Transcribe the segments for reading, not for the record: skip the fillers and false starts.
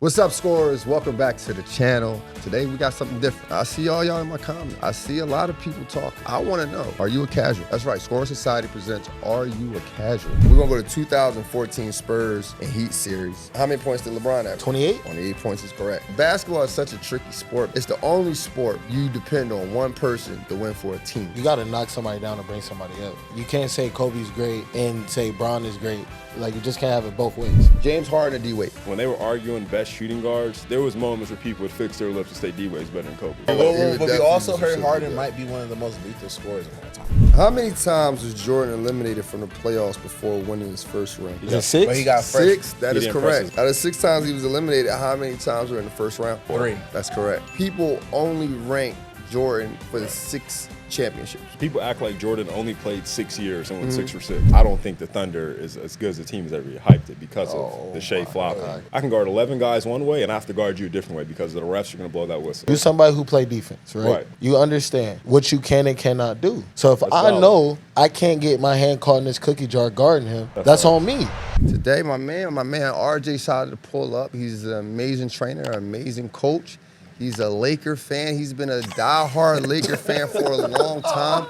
What's up, scorers? Welcome back to the channel. Today we got something different. I see all y'all in my comments. I see a lot of people talk. I want to know, are you a casual? That's right, Scoring Society presents Are You a Casual? We're going to go to 2014 Spurs and Heat series. How many points did LeBron have? 28? 28 points is correct. Basketball is such a tricky sport. It's the only sport you depend on one person to win for a team. You got to knock somebody down to bring somebody up. You can't say Kobe's great and say Bron is great. Like, you just can't have it both ways. James Harden and D-Wade. When they were arguing best shooting guards, there was moments where people would fix their lips and say D-Wade's better than Kobe. But we also heard Harden might be one of the most lethal scorers of all time. How many times was Jordan eliminated from the playoffs before winning his first ring? Is it 6? But he got Six, that He is didn't correct. press us. Out of 6 times he was eliminated, how many times were in the first round? 3. That's correct. People only rank Jordan for the 6 championships. People act like Jordan only played 6 years and went 6 for 6. I don't think the Thunder is as good as a team as ever hyped it because of the Shea flopping. I can guard 11 guys one way and I have to guard you a different way because the refs are going to blow that whistle. You're somebody who play defense, right? You understand what you can and cannot do. So if I know I can't get my hand caught in this cookie jar guarding him, that's on me. Today, my man RJ decided to pull up. He's an amazing trainer, an amazing coach. He's a Laker fan. He's been a diehard Laker fan for a long time.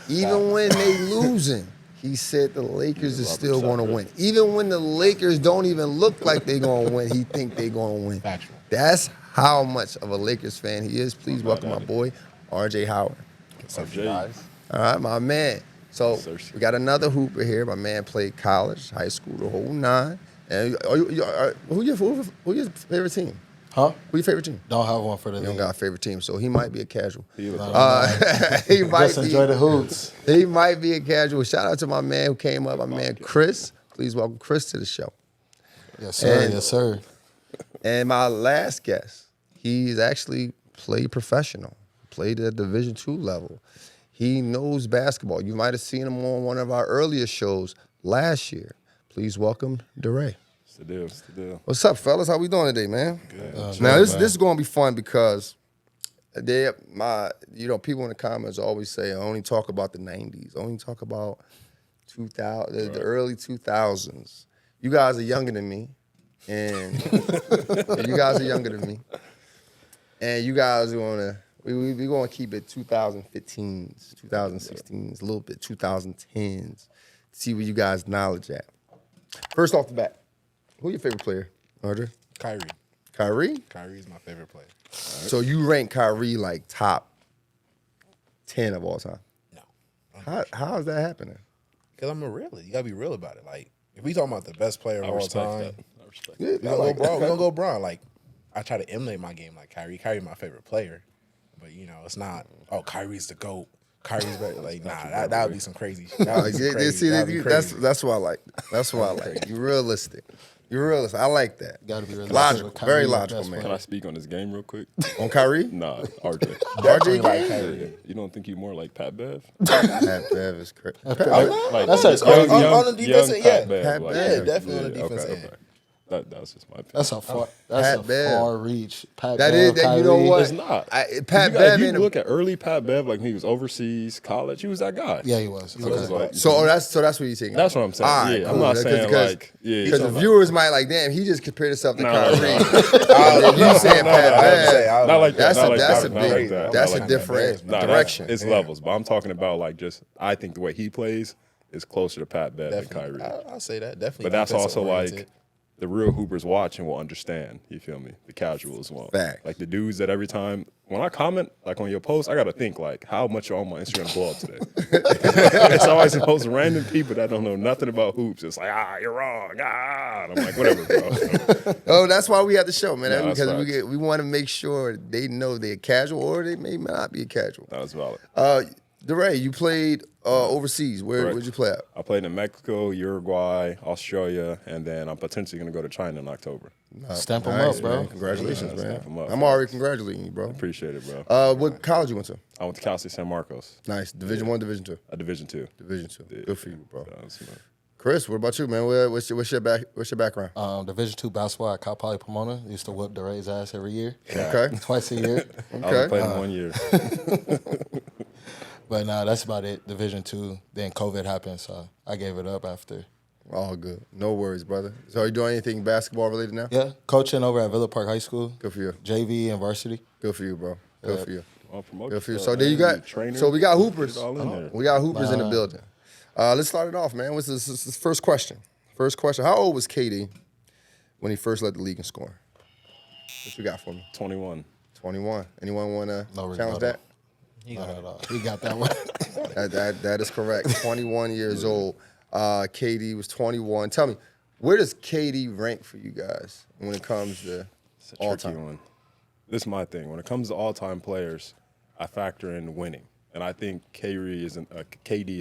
Even when they losing, he said the Lakers is still going to win. Even when the Lakers don't even look like they're going to win, he think they're going to win. Factual. That's how much of a Lakers fan he is. Please welcome my boy, RJ Howard. What's up, guys? All right, my man. So we got another hooper here. My man played college, high school, the whole 9. And who your favorite team? Huh? Who your favorite team? Don't have one for the You don't got a favorite team, so he might be a casual. Just He enjoy the hoops. might be a casual. Shout out to my man who came up, my man Chris. Please welcome Chris to the show. Yes, sir. Yes, sir. And my last guest, he's actually played professional, played at Division II level. He knows basketball. You might have seen him on one of our earlier shows last year. Please welcome Durant. It's the deal. What's up, fellas? How we doing today, man? Good. Now this is going to be fun because people in the comments always say I only talk about the 90s, only talk about 2000, the early 2000s. You guys are younger than me, and you guys are younger than me, and you guys are gonna we gonna keep it 2015s, 2016s, a little bit 2010s. See where you guys' knowledge at. First off the bat. Who your favorite player, Audrey? Kyrie. Kyrie? Kyrie is my favorite player. Right. So you rank Kyrie like top 10 of all time? No. How is that happening? Because I'm a realist. You got to be real about it. Like, if we talking about the best player of all time, I respect Yeah, that. we're going to go Bron. Like, I try to emulate my game like Kyrie. Kyrie's my favorite player. But, it's not, Kyrie's the GOAT. Kyrie's better. Like, nah, that would be some crazy shit. That's what I like. That's what I like. You're realistic. You're realistic. I like that. Gotta be realistic. Logical. Kyrie Very is logical, best man. Can I speak on this game real quick? On Kyrie? Nah, RJ. RJ like game? Kyrie. You don't think you more like Pat Bev? Pat Bev is crazy. Like, That's a- on the defensive young end, Pat yeah. Bev. Yeah, definitely on the defensive okay. end. That was just my opinion. That's a far. Pat Bev. Far reach. Pat That Bev, is, you know Kyrie. what? It's not. Pat If Bev you in a- look at early Pat Bev, like when he was overseas, college, he was that guy. Yeah, he was. So it's like- So that's what you're saying. That's what I'm saying. All right, yeah, cool. I'm not saying like, yeah. Because the viewers might like, damn, he just compared himself to No, Kyrie. no. You saying Pat Bev. Not like that. That's a different direction. It's levels, but I'm talking about like just I think the way he plays is closer to Pat Bev than Kyrie. I'll say that. Definitely. But that's also defensive-oriented. like the real hoopers watching will understand. You feel me? The casuals won't. Fact. Like the dudes that every time when I comment like on your post, I gotta think like how much are on my Instagram blow up today. It's always the most random people that don't know nothing about hoops. It's like you're wrong. And I'm like whatever, bro. Oh, that's why we have the show, man. No, that's because facts. we want to make sure they know they're casual or they may not be a casual. That was valid. DeRay, you played overseas. Where'd you play at? I played in Mexico, Uruguay, Australia, and then I'm potentially going to go to China in October. Stamp him Nice, up, bro. man. Congratulations, man. stamp 'em up. I'm already congratulating you, bro. Appreciate it, bro. What college you went to? I went to Cal State San Marcos, Nice. Division I, Division II? a Division II. Division II. Yeah. Good for you, bro. So, it's, Chris, what about you, man? What's your background? Division II basketball at Cal Poly Pomona. Used to whip Durant's ass every year. Okay. Twice a year. I only Okay. played in 1 year. But nah, that's about it. Division II. Then COVID happened, so I gave it up after All good. No worries, brother. So are you doing anything basketball related now? Yeah, coaching over at Villa Park High School. Good for you. JV and varsity. Good for you, bro. Good for you. I'll promote Good for you. yourself, So then you man. got. Trainer, So we got hoopers. get it all in there. We got hoopers in the building. Let's start it off, man. What's this first question? First question. How old was KD when he first led the league in scoring? What you got for me? 21. 21. Anyone want to No challenge that? No. He got that one. That is correct. 21 years old. KD was 21. Tell me, where does KD rank for you guys when it comes to It's a all tricky time? one. This is my thing. When it comes to all-time players, I factor in winning. And I think KD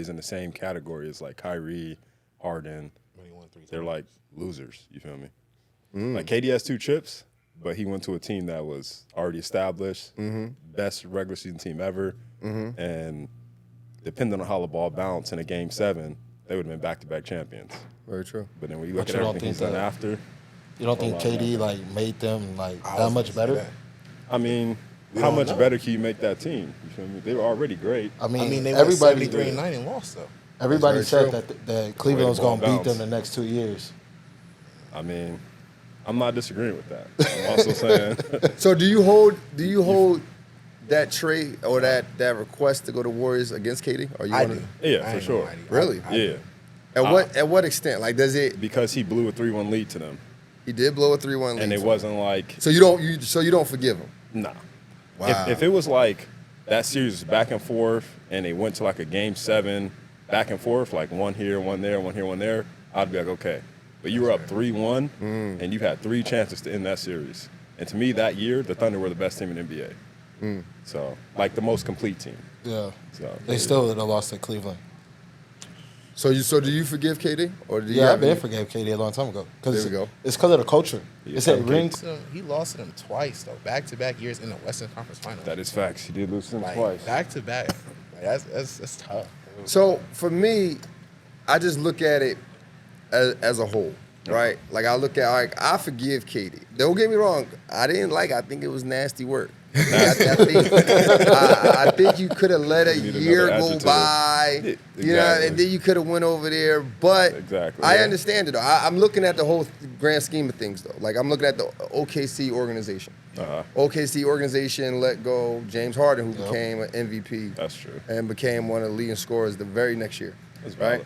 is in the same category as like Kyrie, Harden. They're like losers, you feel me? Like KD has 2 chips, but he went to a team that was already established, best regular season team ever. And depending on how the ball bounced in a game 7, they would have been back-to-back champions. Very true. But then when you look But at you don't everything he's think done that- after, You don't think KD like made them like that much better? I mean, how much better can you make that team? You feel me? They were already great. I mean, I mean, they went everybody 73-9 and lost though. everybody That's said very that Cleveland was going to ball beat them bounced. the next 2 years. I mean, I'm not disagreeing with that. I'm also saying So do you hold that trade or that request to go to Warriors against KD? Or you I wanna- do. Yeah, I for ain't sure. gonna lie to you. Really? I do. yeah, At what extent? Like, does it? because he blew a 3-1 lead to them, He did blow a 3-1 lead. and it so- wasn't like So you don't forgive him. nah. Wow. If it was like that series was back and forth, and they went to like a game 7, back and forth, like one here, one there, one here, one there, I'd be like, okay. But you were up 3-1, and you had 3 chances to end that series. And to me, that year, the Thunder were the best team in the NBA. So, like the most complete team. Yeah, So they still would have lost to Cleveland. So do you forgive KD or do you? Yeah, have I've been any- forgave KD a long time ago. There we go. It's because of the culture. Yeah, It's that okay. ring. So he lost to them twice though, back-to-back years in the Western Conference Finals. that is facts. He did lose to them like twice. back-to-back. Like, that's tough. So for me, I just look at it as a whole, right? Like I look at, like I forgive KD. Don't get me wrong, I think it was nasty work. I think you could have let a You need year another go adjective. by, Yeah, you know, exactly. and then you could have went over there. But Exactly, I yeah. understand it. Though. I'm looking at the whole grand scheme of things, though. Like I'm looking at the OKC organization. OKC organization let go James Harden, who became an MVP. That's true. And became one of the leading scorers the very next year. That's right.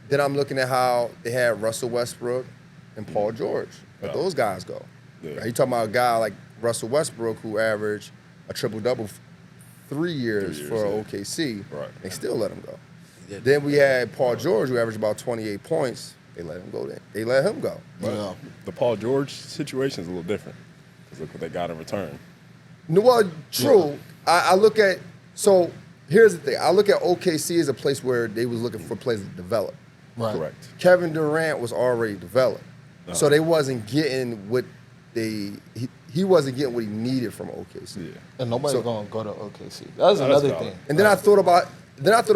Then I'm looking at how they had Russell Westbrook and Paul George. Let Yeah. those guys go. Yeah. Right? You talking about a guy like Russell Westbrook who averaged a triple-double 3 years, 3 years, for yeah. OKC. Right. They still let him go. He did. Then we had Paul George who averaged about 28 points. They let him go then. They let him go. Yeah. The Paul George situation is a little different. Because look what they got in return. No, well, true. I look at, so here's the thing. I look at OKC as a place where they was looking for players to develop. Right. Correct. Kevin Durant was already developed. So they wasn't getting what he wasn't getting what he needed from OKC. Yeah. And nobody's So- going to go to OKC. That's No, another that's valid. thing. And then I thought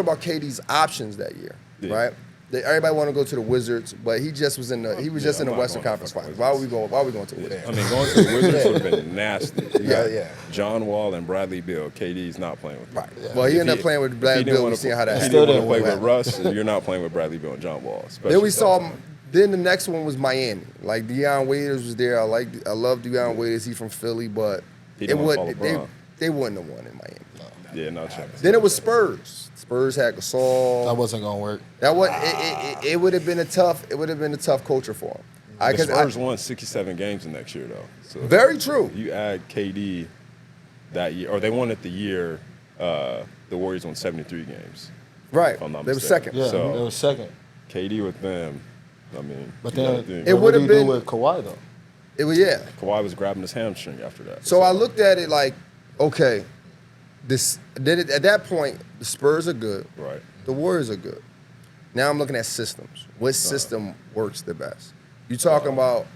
about KD's options that year, Yeah. right? Everybody wanted to go to the Wizards, but he just was in the just in I'm the not Western going to Conference fucking Finals. Why are we going to the Wizards? I mean, going to the Wizards would have been nasty. You got Yeah. John Wall and Bradley Beal. KD's not playing with them. Right. Well, he ended up playing with If Brad he didn't Bill. wanna We seen how that If he Still didn't want to didn't play win. with Russ, you're not playing with Bradley Beal and John Wall. Then we especially saw that time. Then the next one was Miami. Like Deion Waiters was there. I love Deion Waiters. He's from Philly, but He it didn't would wanna follow LeBron. they wouldn't have won in Miami. Yeah, no chance. Then it was Spurs. Spurs had Gasol. That wasn't going to work. That was it would have been a tough culture for him. The Spurs won 67 games the next year, though. So Very true. you add KD that year, or they won it the year the Warriors won 73 games. Right. If I'm not They were mistaken. second. Yeah, So- it was second. KD with them, I mean, But you gotta then think. It what would did have he do been- with Kawhi, though? It was yeah. Kawhi was grabbing his hamstring after that. So I looked at it like, okay, at that point, the Spurs are good. Right. The Warriors are good. Now I'm looking at systems. What system works the best? You talking about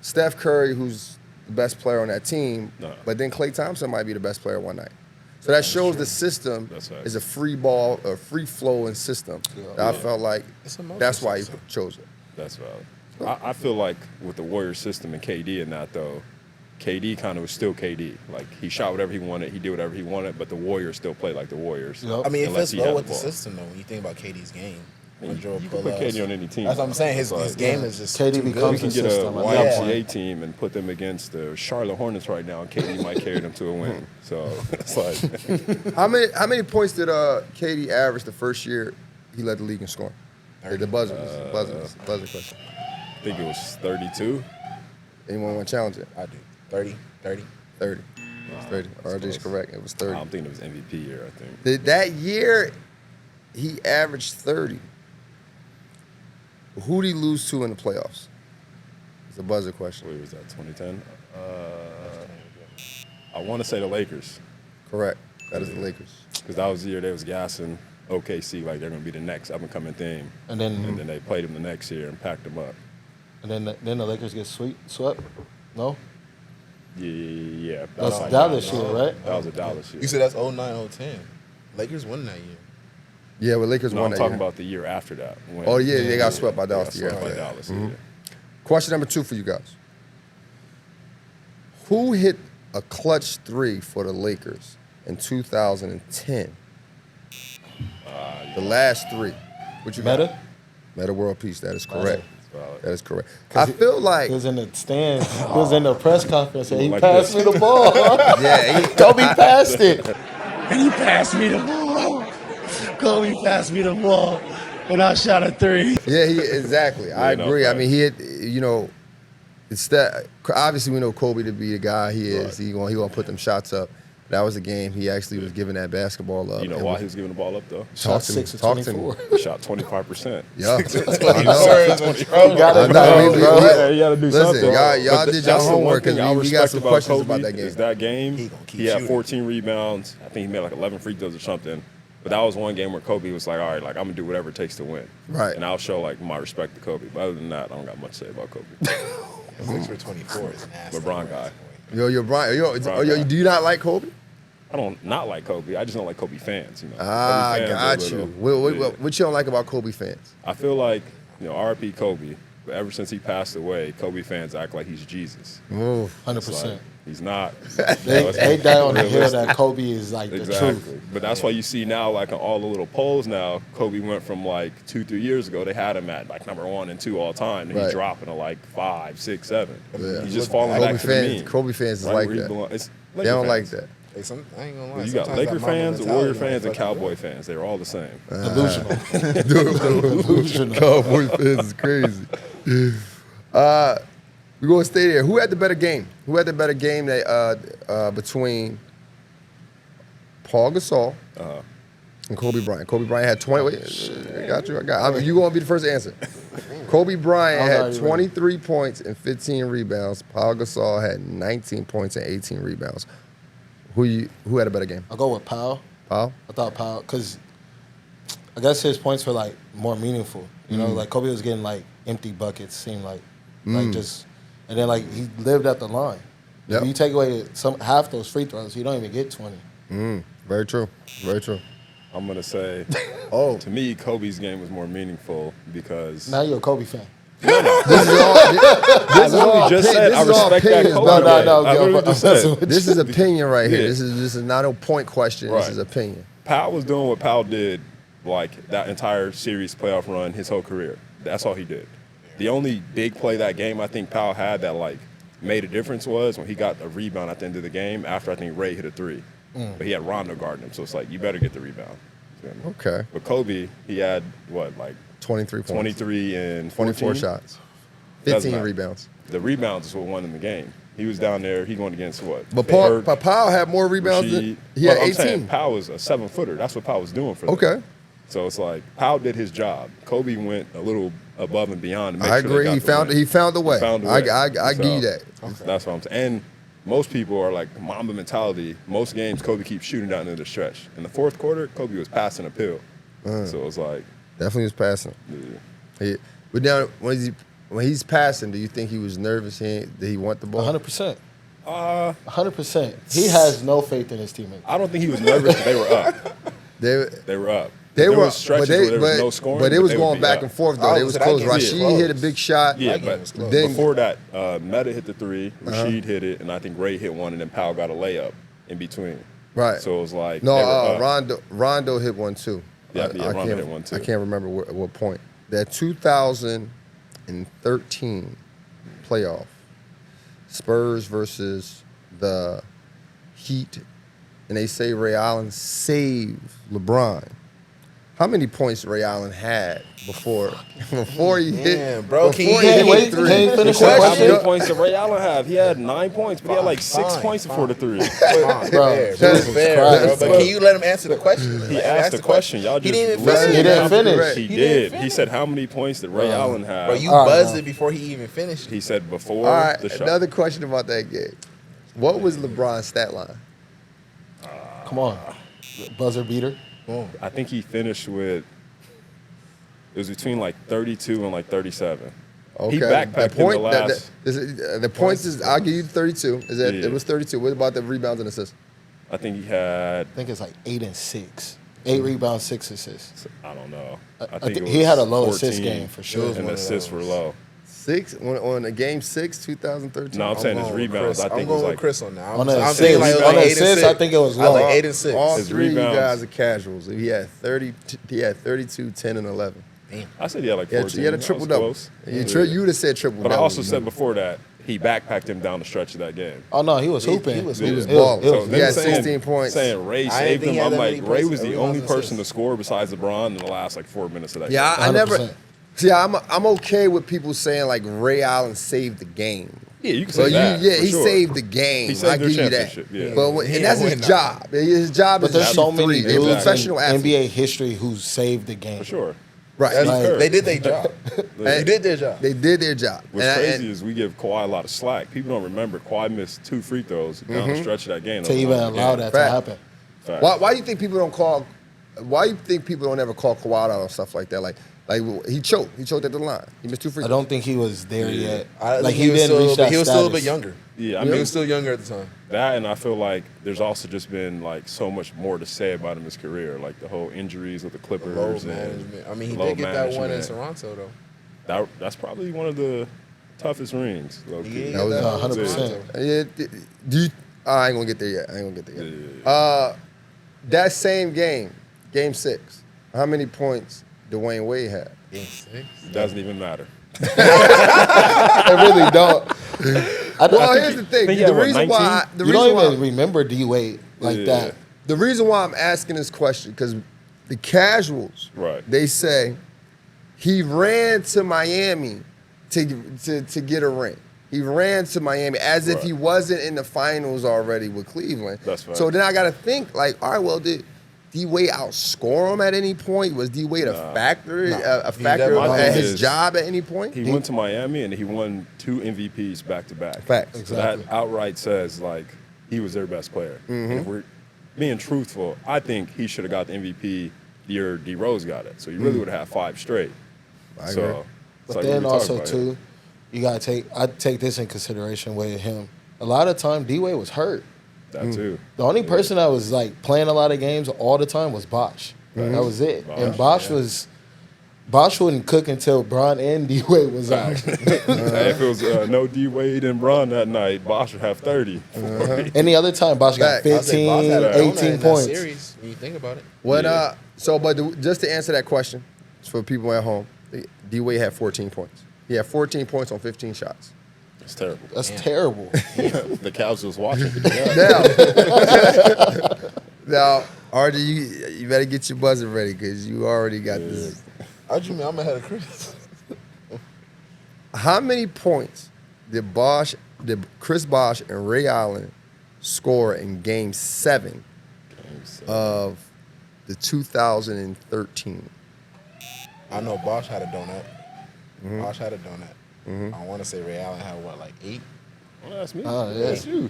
Steph Curry, who's the best player on that team, No. but then Klay Thompson might be the best player one night. So that shows the system That's right. is a free ball, a free flowing system. That I felt like It's a motion that's why he system. chose it. That's valid. I feel like with the Warriors system and KD and that, though, KD kind of was still KD. Like, he shot whatever he wanted, he did whatever he wanted, but the Warriors still played like the Warriors. Yep. I mean, it Unless fits he well had with the ball. system though. When you think about KD's game, Enjoy You can put KD on any team. That's what I'm saying. His Like, game is just KD too becomes good. You can get a system. YMCA team and put them against the Charlotte Hornets right now, and KD might carry them to a win. So it's like, How many points did KD average the first year he led the league in scoring? The buzzer question. I think it was 32. Anyone want to challenge it? I do. 30. 30. It was 30. RJ's correct. It was 30. I'm thinking it was MVP year, I think. That year, he averaged 30. Who did he lose to in the playoffs? It's a buzzer question. Wait, was that 2010? I want to say the Lakers. Correct. That is the Lakers. Because that was the year they was gassing OKC like they're going to be the next up-and-coming thing. And then they played them the next year and packed them up. And then the Lakers get swept? No? Yeah. That's Dallas year, right? That was a Dallas year. You said that's 09, 010. Lakers won that year. Yeah, well, Lakers No, won I'm that talking year. about the year after that. Oh, yeah, they got swept by Dallas the year Swept by after that. Dallas, Mhm. yeah. Question number 2 for you guys. Who hit a clutch 3 for the Lakers in 2010? The last 3. What you got? Meta World Peace. That is correct. That is correct. I feel like he was in the stands. He was in the press conference and he Like passed this. me the ball. yeah, Kobe passed it. And he passed me the ball. Kobe passed me the ball, and I shot a 3. yeah, exactly. I no, agree. I right. mean, he hit, it's that obviously we know Kobe to be the guy he is. Right. He gonna put them shots up. That was a game he actually was giving that basketball up. You know And why was- he was giving the ball up, though? Talk to me. 6 of Talk to me. 24. He shot 25%. Yeah, I know. Gotta I know. know, We- bro. we- Yeah, you gotta do Listen, something. y'all But did that's your the one homework thing because I we got respect some about questions Kobe about that game. Is that game, He gonna keep he had shooting. 14 rebounds. I think he made like 11 free throws or something. But that was one game where Kobe was like, all right, like I'm gonna do whatever it takes to win. Right. And I'll show like my respect to Kobe. But other than that, I don't got much to say about Kobe. 6 for 24 is nasty. LeBron guy. You're Brian. Right. Do you not like Kobe? I don't not like Kobe. I just don't like Kobe fans. You know. Ah, Kobe fans are got a you. little- What you don't like about Kobe fans? I feel like, RIP Kobe, but ever since he passed away, Kobe fans act like he's Jesus. Ooh. 100%. Like, he's not. They die on the hill that Kobe is like the Exactly. truth. But that's why you see now, like on all the little polls now, Kobe went from like 2-3 years ago, they had him at like number 1 and 2 all time. And Right. he's dropping to like 5, 6, 7. Yeah. He's just falling back to the mean. Kobe fans is Right like where he that. belong- it's They Laker don't like fans. that. Hey, I ain't gonna lie. You got sometimes Laker that Mamba fans, mentality Warrior might fans, and fuck you Cowboy up. fans. They're all the same. Delusional. Cowboy fans is crazy. We're going to stay there. Who had the better game? Who had the better game between Paul Gasol and Kobe Bryant? Kobe Bryant had 20. I got you. You going to be the first to answer. Kobe Bryant I'm had already 23 points and 15 rebounds. Paul Gasol had 19 points and 18 rebounds. Who had a better game? I'll go with Powell. Paul? I thought Powell, because I guess his points were like more meaningful. You know, like Kobe was getting like empty buckets, seemed like just, and then like he lived at the line. Yep. If you take away half those free throws, you don't even get 20. Very true. Very true. I'm going to say, Oh, to me, Kobe's game was more meaningful because Now you're a Kobe fan. this is I all just said I this is all respect that opinions, Kobe. brother. No, I literally just said. This is opinion right here. Yeah. This is not a point question. This Right. is opinion. Powell was doing what Powell did, like that entire series playoff run, his whole career. That's all he did. The only big play that game I think Powell had that like made a difference was when he got a rebound at the end of the game after I think Ray hit a 3. But he had Rondo guarding him, so it's like you better get the rebound. Okay. But Kobe, he had what, like 23 points. 23 and 24 14 shots. Doesn't 15 matter. rebounds. The rebounds is what won him the game. He was down there. He going against what? But Bird, Powell had more rebounds than Rasheed. he had Well, I'm 18. saying Powell was a 7-footer. That's what Powell was doing for them. Okay. So it's like Powell did his job. Kobe went a little above and beyond. To make I sure they agree. got He the found win. he found a way. He found a way. I give you So, that. That's what I'm saying. And most people are like Mamba mentality. Most games, Kobe keeps shooting down into the stretch. In the fourth quarter, Kobe was passing a pill. So it was like, Definitely was passing. yeah. But now when he's passing, do you think he was nervous? Did he want the ball? 100%. 100%. He has no faith in his teammates. I don't think he was nervous, but they were up. They They were up. They There were, was stretches where there was no scoring, but it was they would going be back up. and forth though. Oh, It was so that close. game was Rashid close. hit a big shot. Yeah, That game but was close. Then- before that, Meta hit the 3, Rasheed hit it, and I think Ray hit one, and then Powell got a layup in between. Right. So it was like No, they were up. Rondo hit one too. Yeah, I Rondo hit one too. I can't remember what point. That 2013 playoff, Spurs versus the Heat, and they say Ray Allen saved LeBron. How many points Ray Allen had before he hit? Bro, before can you hit Can you finish How the many question? points did Ray Allen have? He had 9 points, but he had like 6 Fine, points before the three. Fine, Bro, fair, Jesus fair, Christ, bro. bro. But can you let him answer the question? He Like, asked ask the question. Y'all He just didn't even listened. finish. He didn't finish. He He did. didn't He said how many points did Ray Allen have? Bro, you All right, buzzed bro. it before he even finished. He said before All right, the shot. another question about that game. What was LeBron's stat line? Come on. Buzzer beater. I think he finished with. It was between like 32 and like 37. Okay. He backpacked in the last. The points is, I'll give you 32. Is that Yeah. it was 32? What about the rebounds and assists? I think he had. I think it's like 8 and 6. 8 rebounds, 6 assists. I don't know. I think think it he was had a low assist 14, game for sure. And assists were low. 6 on a game 6, 2013. No, I'm saying his going with rebounds. Chris. I think I'm it going was with like Chris on that. On I'm the thinking assists, like it was on the like 8 and assists, 6. I think it was I was low. like 8 and 6. All His three of you rebounds. guys are casuals. He had 30. He had 32, 10, and 11. I said he had like Yeah, 14. he had a That triple was double. close. You would have said triple But double. I also said before that he backpacked him down the stretch of that game. Oh, no, he was hooping. he was he was It balling. it was He them had saying- 16 points. Saying Ray I saved didn't think him. he had I'm that like, many Ray points, was the rebounds, only and person to assists. score besides LeBron in the last like 4 minutes of that Yeah, game. I never. 100%. See, I'm okay with people saying like Ray Allen saved the game. Yeah, you can So say that. yeah, for he sure. saved the game. He saved I their give you that. championship, yeah. But He and that's ain't his win job. His job But is there's to so shoot many three. He's a dudes professional in athlete. NBA history who saved the game. For sure. Right. That's- Like- they did their job. They did their job. They did their job. What's And crazy is we give Kawhi a lot of slack. People don't remember Kawhi missed 2 free throws down the stretch of that game. To even allow that to Fact. happen. Fact. why you think people don't call? Why you think people don't ever call Kawhi out on stuff like that? Like he choked. He choked at the line. He missed 2 free I throws. don't think he was there yet. I Like think he was didn't still, reach that He was still a bit status. younger. Yeah, I He mean was still younger at the time. that, and I feel like there's also just been like so much more to say about him in his career, like the whole injuries with the Clippers. Low and management. I mean, he low did get that one in management. Toronto, though. That's probably one of the toughest rings. Low-key. Yeah, was- that one in 100%. Toronto. Yeah, do you, I ain't gonna get there yet. That same game, game 6. How many points Dwayne Wade had? Game 6. Doesn't even matter. I really don't. Well, here's the thing. think he The had, what, reason why 19? the You reason don't why even remember D-Wade like Yeah. that. the reason why I'm asking this question because the casuals, Right. they say he ran to Miami to get a ring. He ran to Miami as if Right. he wasn't in the finals already with Cleveland. That's right. So then I got to think like, all right, well, did D-Wade outscore him at any point? Was D-Wade a factor definitely at his is. job at any point? He went to Miami and he won 2 MVPs back to back. Facts. So that outright says like he was their best player. And if we're being truthful, I think he should have got the MVP the year D Rose got it. So he really would have had 5 straight. I agree. So it's But like, then what we also talking about here? too, you gotta I take this in consideration with him. A lot of time D-Wade was hurt. That too. The only person that was like playing a lot of games all the time was Bosh. That was it. And Bosh wouldn't cook until Bron and D-Wade was out. Hey, if it was no D Wade and Bron that night, Bosh would have 30. Any other time, Bosh got Fact. I'll say Boss 15, had a donut 18 in that points. series, when you think about it. What Yeah. just to answer that question, for people at home, D-Wade had 14 points. He had 14 points on 15 shots. It's terrible. That's terrible. The Cavs was watching. Now, RJ, you better get your buzzer ready because you already got this. How'd you mean I'm ahead of Chris? How many points did Chris Bosh and Ray Allen score in Game 7 of the 2013? I know Bosh had a donut. Bosh had a donut. I want to say Ray Allen had what, like 8? Well, that's me. Oh, yeah. That's you.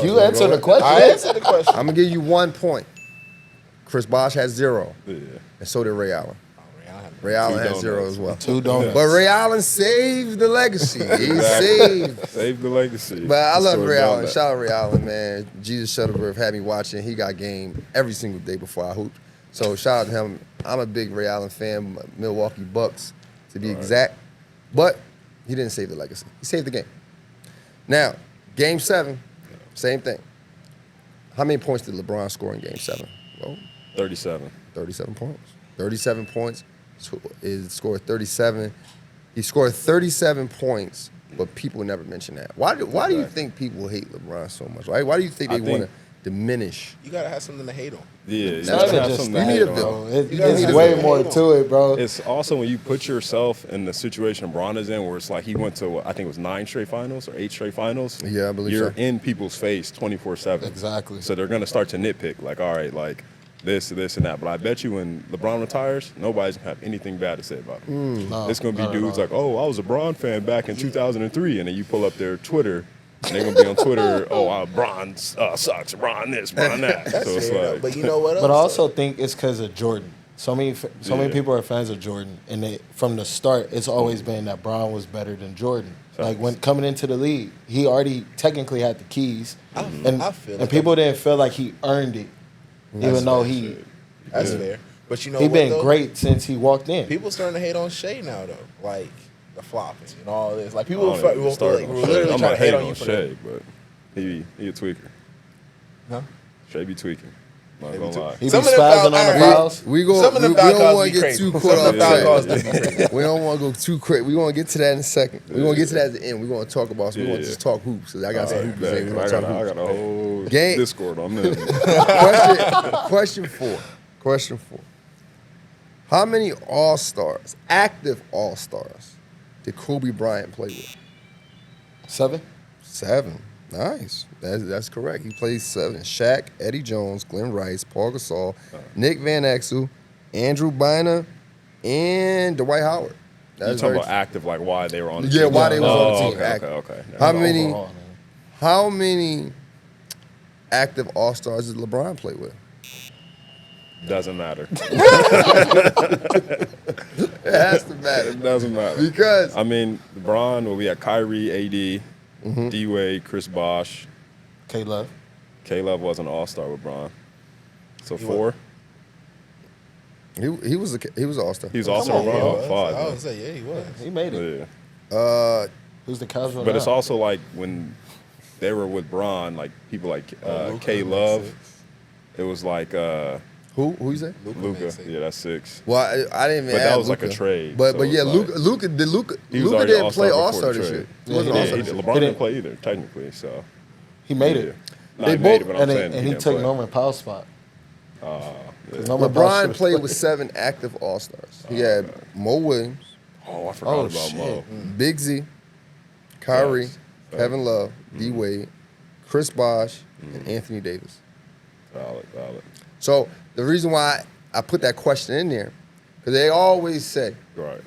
You answer the question. I answered the question. I'm going to give you 1 point. Chris Bosh has 0, Yeah. and so did Ray Allen. Oh, Ray Allen had Ray Allen has donuts. 0 as well. 2 donuts. But Ray Allen saved the legacy. He saved. Save the legacy. But I love So Ray done Allen. that. Shout out Ray Allen, man. Jesus Shuttleworth had me watching. He got game every single day before I hooped. So shout out to him. I'm a big Ray Allen fan, Milwaukee Bucks to be exact. But he didn't save the legacy. He saved the game. Now, Game 7, same thing. How many points did LeBron score in Game 7? Well, 37. 37 points. 37 points. Is scored 37. He scored 37 points, but people never mention that. Why do you think people hate LeBron so much? Right? Why do you think they want to diminish? You gotta have something to hate on. Yeah, It's not even just You need that, a bro. bill. It's way more to it, bro. It's also when you put yourself in the situation LeBron is in, where it's like he went to, I think it was 9 straight finals or 8 straight finals. Yeah, I believe You're so. in people's face 24/7. Exactly. So they're gonna start to nitpick, like, all right, like this, and that. But I bet you when LeBron retires, nobody's gonna have anything bad to say about him. No, It's gonna be not at dudes all. like, oh, I was a Bron fan back in 2003, and then you pull up their Twitter. And they're gonna be on Twitter. Oh, Bron sucks. Bron this, Bron that. So it's Fair enough. like, But you know what else? But I also think it's because of Jordan. So many people are fans of Jordan, and from the start, it's always been that Bron was better than Jordan. Like when coming into the league, he already technically had the keys, and people didn't feel like he earned it, even though That's fair. But you know he what, been though? great since he walked in. People starting to hate on Shea now, though. Like the flopping and all this. Like I people don't even will start like, on we're Shea. literally I'm trying not to hate hating on you on for Shea, that. but he a tweaker. Huh? Shea be tweaking. Not gonna lie. He be Some of the spazzing foul- on the alright. fouls. We Some of the don't foul calls want be to get crazy. too Some caught of up. the foul Yeah. calls be crazy. We don't want to go too crazy. We're going to get to that in a second. We're going to get to that at the end. We're going to talk about, so we want to just talk hoops. 'Cause I got some hoopers in. We're I going to got talk hoops. a whole Game. Discord on this. Question four. How many All-Stars, active All-Stars, did Kobe Bryant play with? 7. 7. Nice. That's correct. He played 7. Shaq, Eddie Jones, Glenn Rice, Paul Gasol, Nick Van Exel, Andrew Bynum, and Dwight Howard. You talking about active, like why they were on the Yeah, team? why they was on the team. Okay, active. okay. How Yeah. many? Overall, man. How many active All-Stars did LeBron play with? Doesn't matter. It has to matter. It doesn't matter. Because I mean, LeBron, well, we had Kyrie, AD, D-Wade, Chris Bosh. K-Love. K-Love was an all-star with Bron. So 4. he was an All-Star. He was all-star with Yeah, Bron. I 5. would say, yeah, he was. He made it. Yeah. Who's the casual But now? it's also like when they were with Bron, like people like K-Love. It was like Who you say? Luka. Yeah, that's 6. Well, I didn't even. But add that was like Luka. a trade, But so yeah, it's like- Luka He was Luka already didn't play all-star All-Star before this the year. trade. He wasn't Yeah, All-Star Yeah, this year. LeBron He didn't didn't- play either, technically. So He made yeah. it. No, They he made it, both- but I'm saying And he didn't took play. Norman Powell's spot. 'Cause Norman Powell LeBron should've played with 7 active All-Stars. He had Mo Williams, Oh, I forgot Oh, about shit. Mo. Big Z, Kyrie, Facts. Kevin Love, D-Wade, Chris Bosh, and Anthony Davis. Valid. So the reason why I put that question in there, because they always say Right.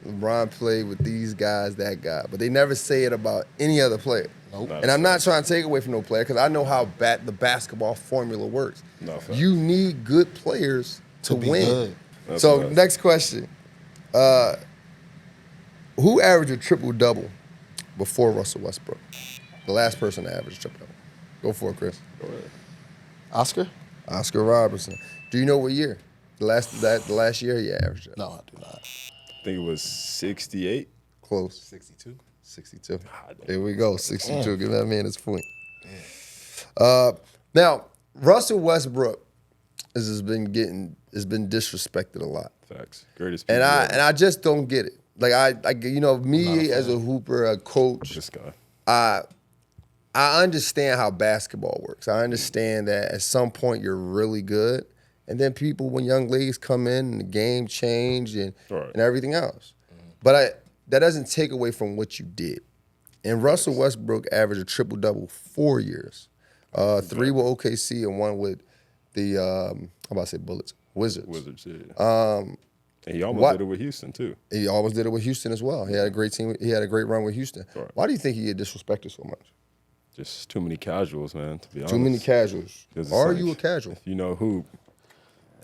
LeBron played with these guys, that guy, but they never say it about any other player. Nope. Not And I'm a not trying to take away from no player because I know how the basketball formula works. No, facts. You need good players to be win. good. That's So facts. next question: who averaged a triple-double before Russell Westbrook? The last person to average a triple-double. Go for it, Chris. Go ahead. Oscar? Oscar Robertson. Do you know what year? The last year he averaged it. No, I do not. I think it was 68. Close. 62. 62. damn. There we go. 62. Give that man his point. Now, Russell Westbrook has been disrespected a lot. Facts. Greatest. And people I ever. and I just don't get it. Me as a hooper, a coach, This guy. I understand how basketball works. I understand that at some point you're really good, and then when young ladies come in and the game changed and everything else. But that doesn't take away from what you did. And Russell Westbrook averaged a triple-double 4 years. 3 with OKC and 1 with the, I'm about to say Bullets, Wizards. Yeah. And he almost did it with Houston, too. He almost did it with Houston as well. He had a great team. He had a great run with Houston. Right. Why do you think he get disrespected so much? Just too many casuals, man, to be honest. Too many casuals. 'Cause it's Are like, you a casual? You know, who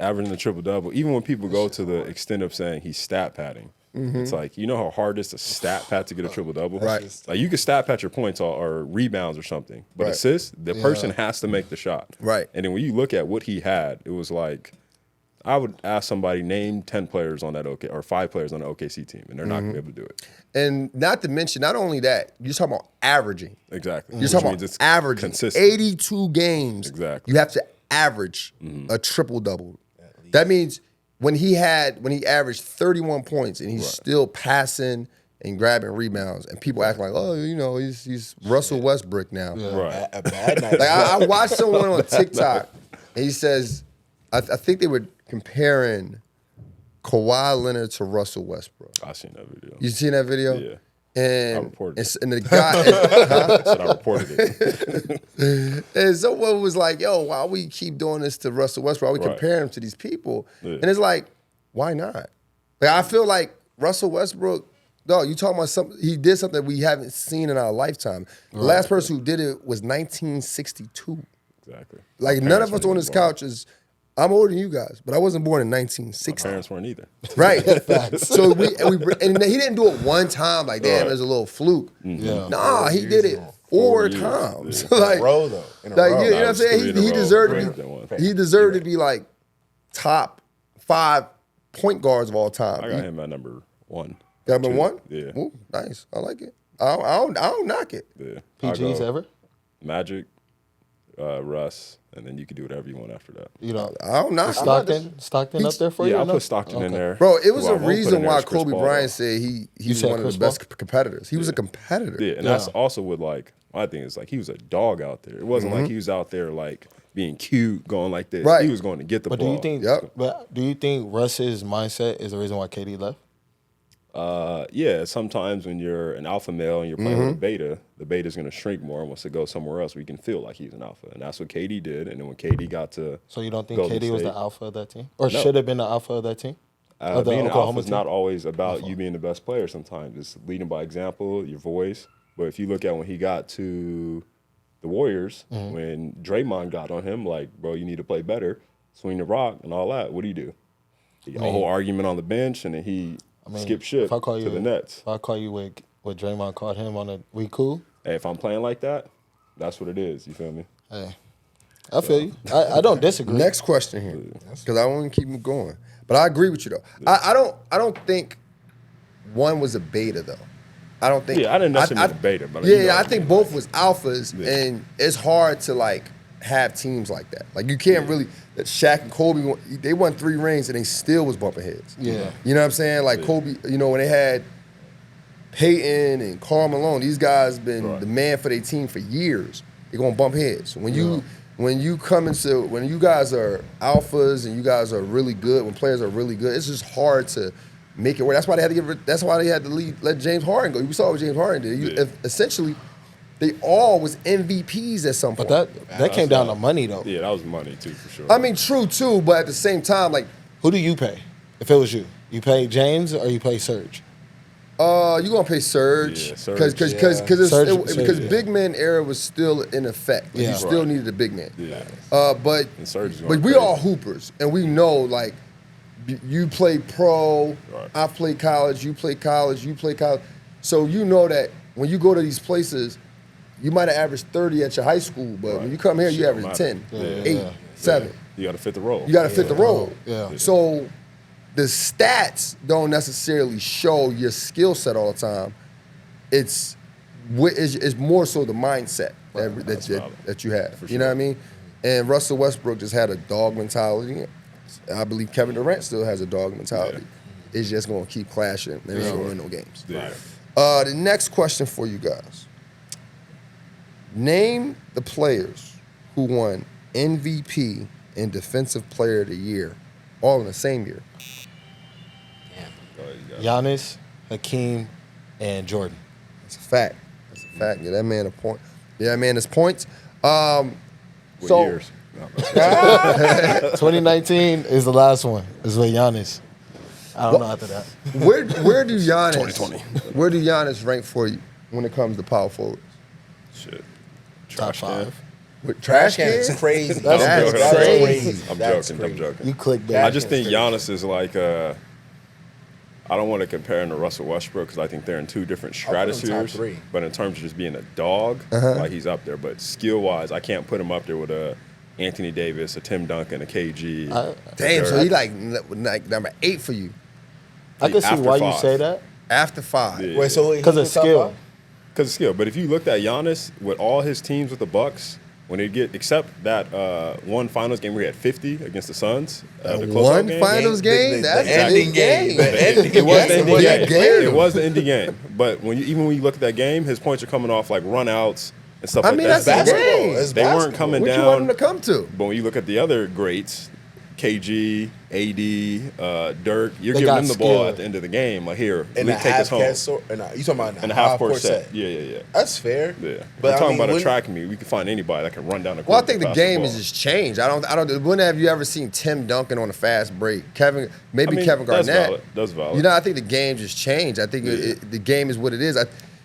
averaging the triple-double, even when people go to the extent of saying he's stat padding, it's like, you know how hard it is to stat pad to get a triple-double? Right. Like, you can stat pad your points or rebounds or something, but Right. assists, the person has to make the shot. Right. And then when you look at what he had, it was like, I would ask somebody, name 10 players on that or 5 players on the OKC team, and they're not going to be able to do it. And not to mention, not only that, you're talking about averaging. Exactly. You're Which talking means about it's averaging. consistent. 82 games. Exactly. You have to average a triple-double. That means when he averaged 31 points and he's still passing and grabbing rebounds, and people act like, oh, he's Russell Westbrook now. Right. A bad night. Like I watched someone on TikTok, and he says, I think they were comparing Kawhi Leonard to Russell Westbrook. I seen that video. You seen that video? Yeah. And I reported it. And the guy, So I reported it. and someone was like, "Yo, why we keep doing this to Russell Westbrook? Why we compare him to these people?" Yeah. And it's like, why not? Like I feel like Russell Westbrook. No, you talking about something? He did something we haven't seen in our lifetime. The last person who did it was 1962. Exactly. Like My none of parents us on weren't this even born. couch is. I'm older than you guys, but I wasn't born in My 1960. parents weren't either. Right. So and he didn't do it one time. Like damn, Right. there's a little fluke. Yeah. Nah, he did it 4 years. times. Yeah. like, In a row, though. In a like row. you know what I'm was saying? 3 in a He row. deserved Right. to That one. be. He deserved to be like top 5 point guards of all time. I got him at number 1. Got him at 1? Yeah. Ooh, nice. I like it. I don't knock it. Yeah. I'll PGs go ever? Magic, Russ, and then you can do whatever you want after that. You know, I don't knock it. Stockton up there for you? Yeah, or I'll no? put Stockton in there. Bro, it was Who I a won't put reason in there why is Chris Kobe Paul, Bryant though. said he You was said one of Chris the best competitors. He was a competitor. Yeah, and that's also with like my thing is like he was a dog out there. It wasn't like he was out there like being cute, going like this. Right. He was going to get the But ball. do you think? Yep. But do you think Russ's mindset is the reason why KD left? Yeah, sometimes when you're an alpha male and you're playing with a beta, the beta's going to shrink more and wants to go somewhere else where you can feel like he's an alpha. And that's what KD did. And then when KD got to So you don't think Golden KD was the State, alpha of that team, or should have been the alpha of that team? Of the being an alpha Oklahoma is team? not always about you being the best player sometimes. It's leading by example, your voice. But if you look at when he got to the Warriors, when Draymond got on him, like, bro, you need to play better, swing the rock and all that, what do? A whole argument on the bench, and then he skipped shit If I call you to the Nets. If I call you with what Draymond called him on a we cool? Hey, if I'm playing like that, that's what it is. You feel me? Hey, I feel you. I don't disagree. Next question here, because I want to keep going. But I agree with you though. I don't think one was a beta though. I don't think. Yeah, I didn't necessarily mean a beta, but yeah, you know I what I think mean. both was alphas, and it's hard to like have teams like that. Like you can't really. That Shaq and Kobe, they won 3 rings and they still was bumping heads. Yeah. You know what I'm saying? Like Kobe, when they had Peyton and Karl Malone, these guys been the man for their team for years. They're gonna bump heads. When you when you guys are alphas and you guys are really good, when players are really good, it's just hard to make it work. That's why they had to let James Harden go. We saw what James Harden did. Essentially, they all was MVPs at some point. But that came down to money though. Yeah, that was money too, for sure. I mean, true too, but at the same time, like, Who do you pay? If it was you, you pay James or you pay Serge? you gonna pay Serge Yeah, Serge. because big man era was still in effect. Like, Yeah. you still needed a big man. Yeah. But And Serge is going we crazy. all hoopers, and we know like you play pro, Right. I play college, you play college, so you know that when you go to these places, you might have averaged 30 at your high school, but when you come here, you Shit average don't 10, matter. 8, 7. You got to fit the role. You got to fit the role. Yeah. So the stats don't necessarily show your skill set all the time. It's more so the mindset that you have. You know what I mean? And Russell Westbrook just had a dog mentality. I believe Kevin Durant still has a dog mentality. It's just going to keep clashing and they ain't going to win no games. Yeah. The next question for you guys. Name the players who won MVP and Defensive Player of the Year all in the same year. Giannis, Hakeem, and Jordan. That's a fact. Yeah, that man a point. Yeah, that man is points. What So- years? No, 2019 is the last one. Is with Giannis. I don't know after that. Where do Giannis 2020. Where do Giannis rank for you when it comes to power forwards? Shit. Top Trash can. 5. With trash Can cans? is crazy. That's crazy. I'm That's joking. I'm crazy. joking. You clickbait. I just think Giannis is like I don't want to compare him to Russell Westbrook because I think they're in 2 different put him top stratospheres. 3. But in terms of just being a dog, like he's up there. But skill-wise, I can't put him up there with a Anthony Davis, a Tim Duncan, a KG. Damn, so he like number 8 for you. I can see after why you 5. say that. After 5. Yeah. Wait, so Because of skill. Because of skill. But if you looked at Giannis with all his teams with the Bucks, when they get except that one finals game where he had 50 against the Suns. The closeout One game. finals game? That's the ending a game. game. It was the ending That game. game. It was the ending game. But when you look at that game, his points are coming off like run outs and stuff I like mean, that. that's a basketball. game. It's They weren't basketball. coming What you want him to down. come to? But when you look at the other greats, KG, AD, Dirk, you're They giving got them the ball skill. at the end of the game. Like, here, In Lee, a take us home. you talking about In a half-court set. Yeah. That's fair. Yeah. But We're talking about a when- track meet. We can find anybody that can run down the court. Well, I think the and pass game ball. has just changed. I don't. When have you ever seen Tim Duncan on a fast break? Kevin I mean, Kevin that's Garnett. valid. That's valid. You know, I think the game just changed. I think the game is what it is.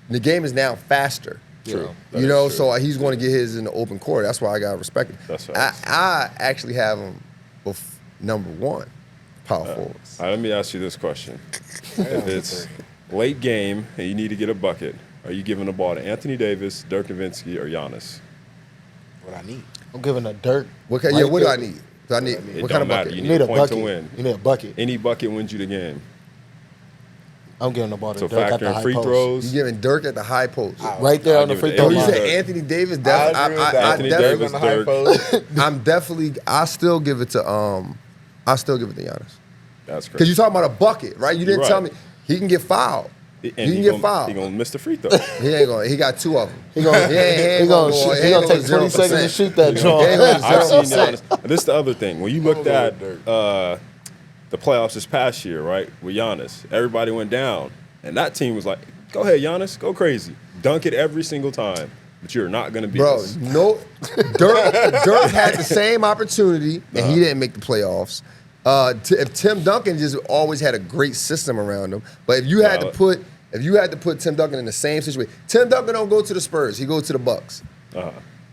The game is now faster. True. That You is know, true. so he's going to get his in the open court. That's why I got to respect it. That's facts. I actually have him number one, power forwards. All right, let me ask you this question. If it's late game and you need to get a bucket, are you giving the ball to Anthony Davis, Dirk Nowitzki, or Giannis? What I need. I'm giving a Dirk. What do I need? Do I need It what don't kind of matter. bucket? You You need need a a point bucket. to win. You need a bucket. Any bucket wins you the game. I'm giving the ball to So Dirk at factor the in high free post. throws. You giving Dirk at the high post. Right there I'll on the give it free to throw Oh, you Anthony line. said Dirk. Anthony Davis? I agree with that. Anthony definitely- Davis, on the high Dirk. post. I'm definitely. I still give it to Giannis. That's Because crazy. you're talking about a bucket, right? You didn't Right. tell me he can get fouled. And he can he get gonna- fouled. He gonna miss the free throw. He ain't gonna. He got two of them. He gonna, He ain't he gonna gonna, go- he he gonna ain't take gonna 20 seconds to 0%. shoot that He ain't joint. gonna I've seen 0%. Giannis. This is the other thing. When you looked go at with the playoffs this past year, right, with Giannis, everybody went down, and that team was like, "Go ahead, Giannis, go crazy, dunk it every single time, but you're not gonna beat Bro, us." no. Dirk had the same opportunity, and he didn't make the playoffs. If Tim Duncan just always had a great system around him, but if you had to put Tim Duncan in the same situation, Tim Duncan don't go to the Spurs, he goes to the Bucks.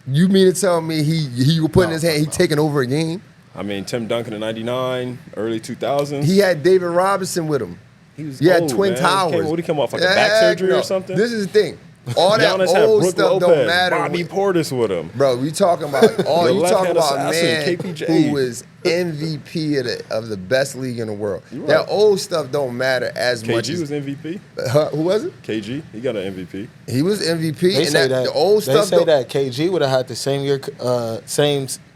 You mean to tell me he will put in his hand, he taking over a game? I mean, Tim Duncan in '99, early 2000s. He had David Robinson with him. He was You had old, Twin man. Towers. What did he come off like a back surgery no. or something? This is the thing. All that Giannis had old Brook stuff Lopez, don't matter. Bobby Portis with him. Bro, we talking about all The you talking left-hand about a assassin, man KPJ. who was MVP of the best league in the world. You That right. old stuff don't matter as much KG as was MVP. who was it? KG, he got an MVP. He was MVP, They and say that, the old they stuff. say don't- that KG would have had the same year,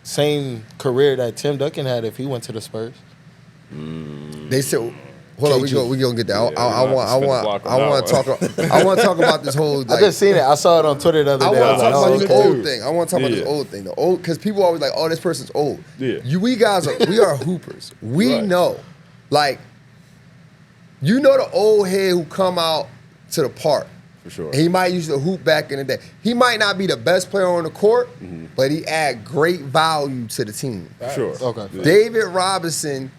same career that Tim Duncan had if he went to the Spurs. They said, hold on, we gonna get that. Yeah, I we might have to spin the want block on that I want to talk about this whole. I Like, just seen it. I saw it on Twitter the other I day. want to I talk was about like, this oh, old okay. thing. I want to talk about this Yeah. old thing. The old, because people always like, oh, this person's old. Yeah. We guys are hoopers. We Right. know, like, you know the old head who come out to the park. For sure. And he might use the hoop back in the day. He might not be the best player on the court, but he add great value to the team. For sure. Okay. Yeah. David Robinson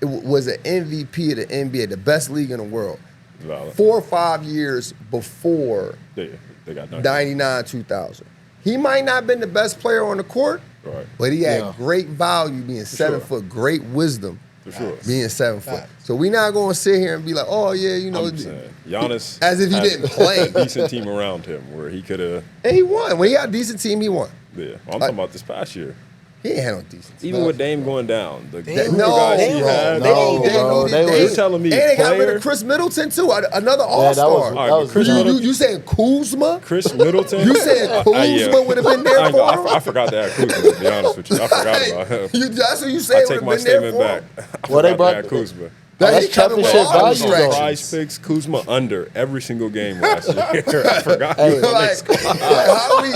was an MVP of the NBA, the best league in the world. Valid. 4 or 5 years before They got dunked. 99, 2000. He might not have been the best player on the court, Right. but he had Yeah. great value, being 7 sure. foot, great wisdom, For sure. being 7 foot. Facts. So we not going to sit here and be like, oh, yeah, you know. I'm just saying, Giannis As if he had didn't play. a decent team around him where he could have. And he won. When he had a decent team, he won. Yeah, I'm talking about this past year. He ain't had no decent team. Even with Dame going down, the Damn. group of guys he No, had. no, bro, they You're was- telling me And they got rid player of Chris Middleton, too, another Yeah, all-star. that was, All right, that was Chris You, Middleton- you saying Kuzma? Chris Middleton. You said Kuzma would have been there I ain't gonna- for him? I forgot that Kuzma, to be honest with you. I forgot about him. That's what you I said would take have my been there statement for back. him. I Well, they forgot brought- that Kuzma. Now, That's he coming with championship all value, the though. distractions. Prize picks Kuzma under every single game last year. I forgot. Hey, he was on that Like, squad.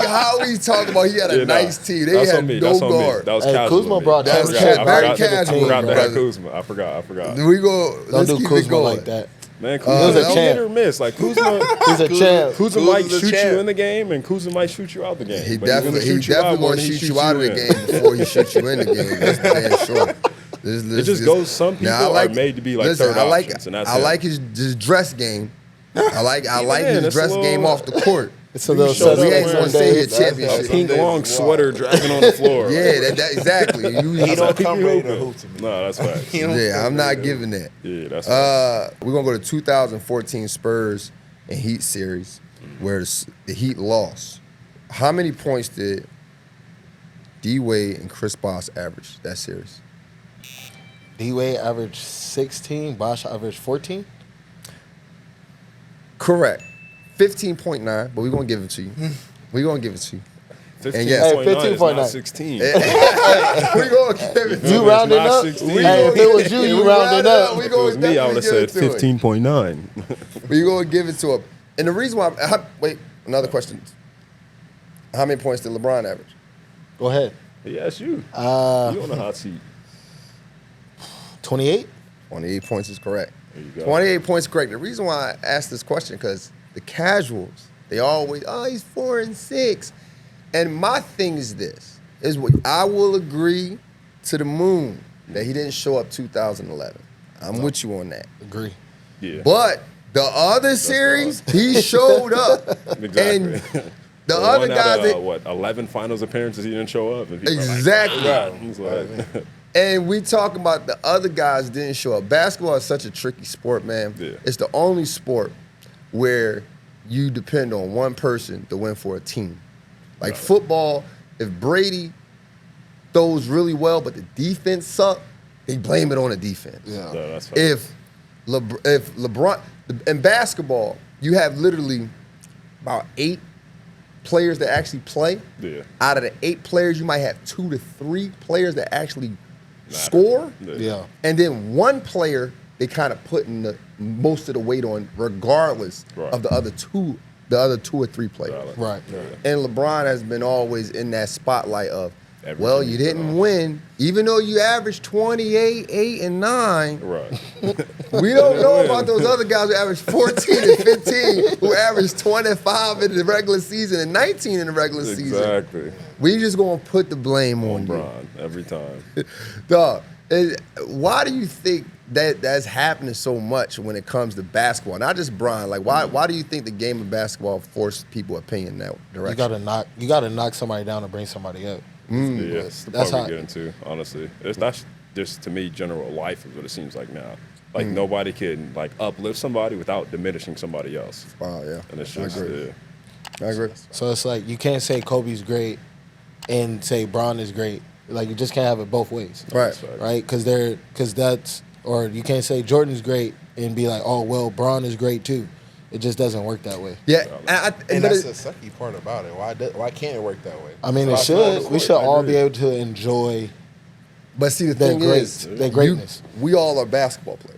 how we talk about he had a Yeah, nah. nice team. They That's had on me. no That's on me. guard. That was Hey, casual. Kuzma of me. brought That's that very back to the casual, I team, forgot to brother. have Kuzma. I forgot. We go. Don't Let's do keep it Kuzma going. like that. Man, He was Kuzma a champ. hit or miss. Like Kuzma, He's a champ. Kuzma Kuzma's might a shoot champ. you in the game, and Kuzma might shoot you out the game. He But he's gonna definitely shoot you out more going than to he shoot shoots you out of the in. game before he shoots you in the game. That's damn sure. It just goes. Some people are made to be like third I like, options, and that's I it. like his dress game. I like then, his it's dress a little- game off the court. It's a little showed So we up ain't wearing gonna say Sunday. his championship. a pink long Wow. sweater dragging on the floor. Yeah, that exactly. He don't come You ready to hooping. hoop to me. No, that's facts. He don't Yeah, come I'm not ready to giving that. Yeah, that's facts. We're gonna go to 2014 Spurs and Heat series, where the Heat lost. How many points did D Wade and Chris Bosh average that series? D-Wade averaged 16. Bosh averaged 14. Correct. 15.9, but we're gonna give it to you. We're gonna give it to you. And yes, 15.9 15.9. is not 16. we gonna give it to You him. rounded not up. 16. Hey, if it was you, you rounded up. We If it was gonna me, I would have said definitely give it to him. 15.9. We gonna give it to him. And the reason why, wait, another question. How many points did LeBron average? Go ahead. Yes, you. You on the hot seat. 28. 28 points is correct. There you go. 28 points correct. The reason why I asked this question, because the casuals, they always, he's 4 and 6. And my thing is this, is what I will agree to the moon that he didn't show up 2011. I'm with you on that. Agree. Yeah. But the other series, he showed up. Exactly. And the One other out guys, of, 11 finals appearances, he didn't show up. And people are like, exactly. "Ah." He's like, And we talking about the other guys didn't show up. Basketball is such a tricky sport, man. Yeah. It's the only sport where you depend on one person to win for a team. Like football, if Brady throws really well, but the defense suck, they blame it on the defense. Yeah. No, that's fine. If LeBron, in basketball, you have literally about 8 players that actually play. Yeah. Out of the 8 players, you might have 2 to 3 players that actually score. Yeah. And then one player they kind of putting most of the weight on, regardless of the other two or three players. Right. And LeBron has been always in that spotlight of, Everything well, you he's been didn't on. win, even though you averaged 28, 8, and 9. Right. We don't know about those other guys who averaged 14 and 15, who averaged 25 in the regular season and 19 in the regular season. Exactly. We just gonna put the blame on you. LeBron every time. Dog, why do you think that's happening so much when it comes to basketball? Not just Bron. Like, why do you think the game of basketball forced people's opinion in that direction? You gotta knock somebody down to bring somebody up. Yeah, that's That's what how- we get into, honestly. That's just, to me, general life is what it seems like now. Like, nobody can, like, uplift somebody without diminishing somebody else. Wow, yeah. And it's I just, agree. yeah. I agree. So it's like you can't say Kobe's great and say Bron is great. Like you just can't have it both ways. Right. Right? Because that's, or you can't say Jordan's great and be like, oh well, Bron is great too. It just doesn't work that way. Yeah, And that's the sucky part about it. Why can't it work that way? I mean, it That's why should. We should all be able to enjoy but see, the their thing is, their greatness. we all are basketball players.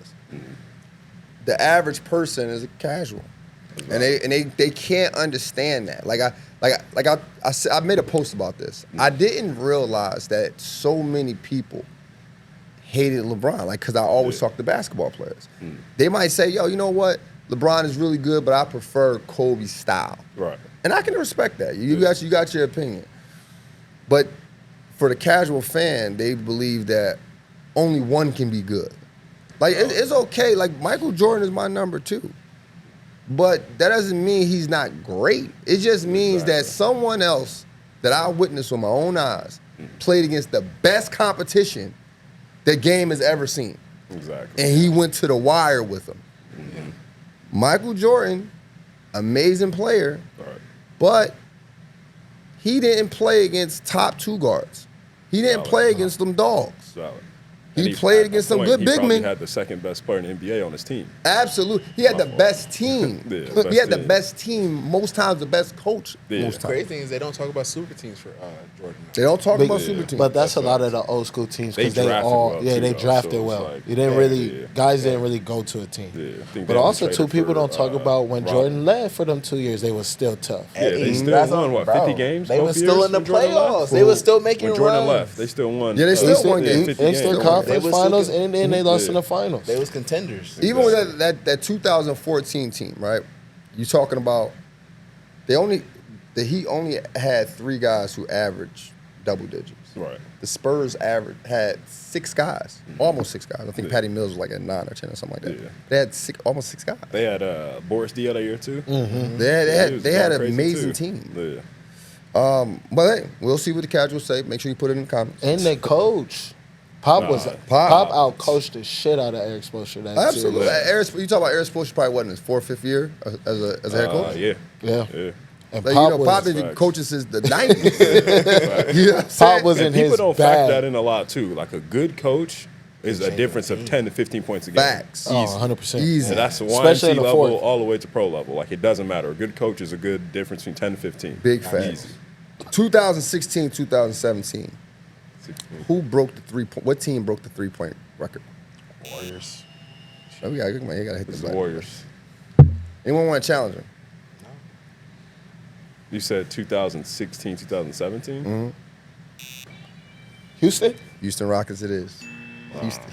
The average person is a casual, and they can't understand that. I made a post about this. I didn't realize that so many people hated LeBron, like, because I always talk to basketball players. They might say, yo, you know what? LeBron is really good, but I prefer Kobe's style. Right. And I can respect that. You got your opinion. But for the casual fan, they believe that only one can be good. Like, it's okay. Like, Michael Jordan is my number 2. But that doesn't mean he's not great. It just means that someone else that I witnessed with my own eyes played against the best competition the game has ever seen. Exactly. And he went to the wire with them. Michael Jordan, amazing player, but he didn't play against top 2 guards. He didn't play against them dogs. Solid. He And played at against that some point, good he big probably men. had the second best player in the NBA on his team. Absolutely. He had the best team. Yeah, He best had the team. best team, most times the best coach. Yeah. Most The crazy times. thing is they don't talk about super teams for Jordan. They don't talk Big- about super teams. But that's a lot of the old school teams because They they drafted all, well, yeah, too, they though, drafted so it's well. like- You didn't Yeah, really, yeah. guys didn't really go to a team. Yeah, I think But they also traded too, people for, don't talk about when Rodman. Jordan left for them 2 years. They was still tough. Yeah, they Hey, still that's won, on- what, bro, 50 games? They both were still years in the when Jordan left? playoffs. They were still making When Jordan runs. left, they still won. Yeah, they still won games. 50 Eastern games. Conference They was Finals, still- and then they lost Yeah. in the finals. They was contenders. Even with that 2014 team, right? You talking about the Heat only had 3 guys who averaged double digits. Right. The Spurs had 6 guys, almost 6 guys. I think Patty Mills was like at 9 or 10 or something like that. Yeah. They had almost 6 guys. They had Boris Dio that year, too. They had an crazy, amazing too. team. Yeah. But hey, we'll see what the casuals say. Make sure you put it in the comments. And the coach, Pop Pop. out coached the shit out of Eric Spoelstra. That Absolutely. series. You talk about Eric Spoelstra probably what, in his 4th, 5th year as a head coach? Yeah. Yeah. Yeah. And Like, Pop Pop was, been Facts. coaching since the 90s. You know what I'm saying? Pop was in And people his don't factor that bag. in a lot, too. Like, a good coach is a difference of 10 to 15 points a game. Facts. Oh, Easy. 100%. Easy. And that's Especially in YMC the level fourth. all the way to pro level. Like, it doesn't matter. A good coach is a good difference between 10 to 15. Big facts. Easy. 2016, 2017. 16. Who broke the 3-point? What team broke the 3-point record? Warriors. Oh, you gotta hit It's the the Warriors. Anyone want to challenge him? You said 2016, 2017? Mm-hmm. Houston? Houston Rockets it is.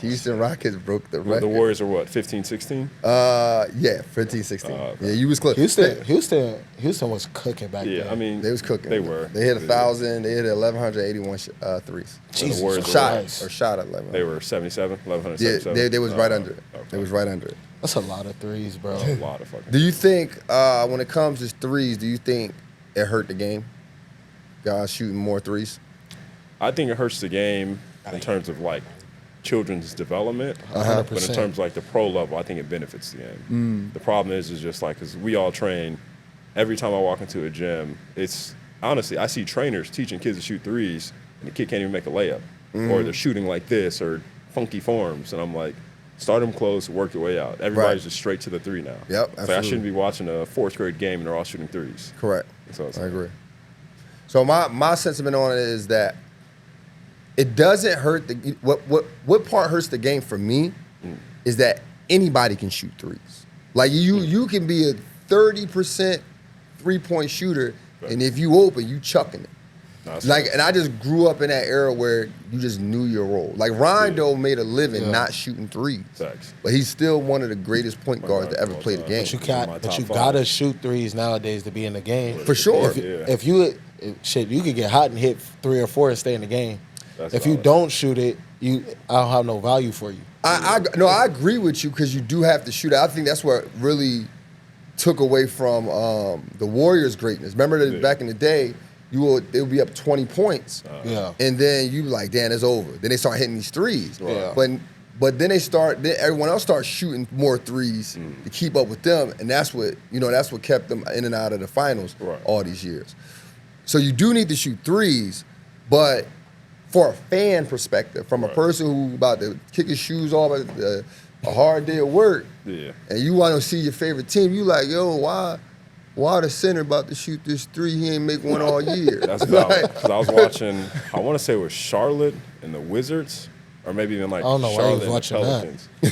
Houston Rockets broke the record. The Warriors are what, 15, 16? Yeah, 15, 16. Okay. Yeah, you was close. Houston was cooking back Yeah, then. I mean, They was cooking. They were. They hit 1,000. They hit 1,181 threes. Jesus the Warriors Christ. Shot at 11. They were 77, Yeah, 1177. they was right under it. Okay. They was right under it. That's a lot of threes, bro. A lot of fucking. Do you think when it comes to threes, do you think it hurt the game? Guys shooting more threes? I think it hurts the game in terms of like children's development, but in 100%. terms of like the pro level, I think it benefits the game. The problem is just like because we all train. Every time I walk into a gym, it's honestly I see trainers teaching kids to shoot threes, and the kid can't even make a layup, or they're shooting like this or funky forms, and I'm like, start them close, work your way out. Everybody's just straight to the three now. Yep, It's like I absolutely. shouldn't be watching a fourth grade game and they're all shooting threes. Correct. So it's I like- agree. So my sentiment on it is that it doesn't hurt the what part hurts the game for me is that anybody can shoot threes. Like you can be a 30% 3-point shooter, and if you open, you chucking it. No, it's Like, facts. and I just grew up in that era where you just knew your role. Like Rondo made a living not shooting threes, Facts. but he's still one of the greatest point guards to ever all play the time. game. But you My got, top you five. gotta shoot threes nowadays to be in the game. For sure. If you you could get hot and hit 3 or 4 and stay in the game. That's if you valid. don't shoot it, I don't have no value for you. I agree with you because you do have to shoot it. I think that's what really took away from the Warriors' greatness. Remember that back in the day, they would be up 20 points, Yeah. and then you like, damn, it's over. Then they start hitting these threes. Yeah. But then then everyone else starts shooting more threes to keep up with them, and that's what kept them in and out of the finals all these years. So you do need to shoot threes, but for a fan perspective, from a person who about to kick his shoes off at a hard day of work, Yeah. and you want to see your favorite team, you like, yo, why the center about to shoot this three? He ain't make one all year. That's valid. Because I was watching, I want to say it was Charlotte and the Wizards, or maybe even like I don't know why I Charlotte was and the watching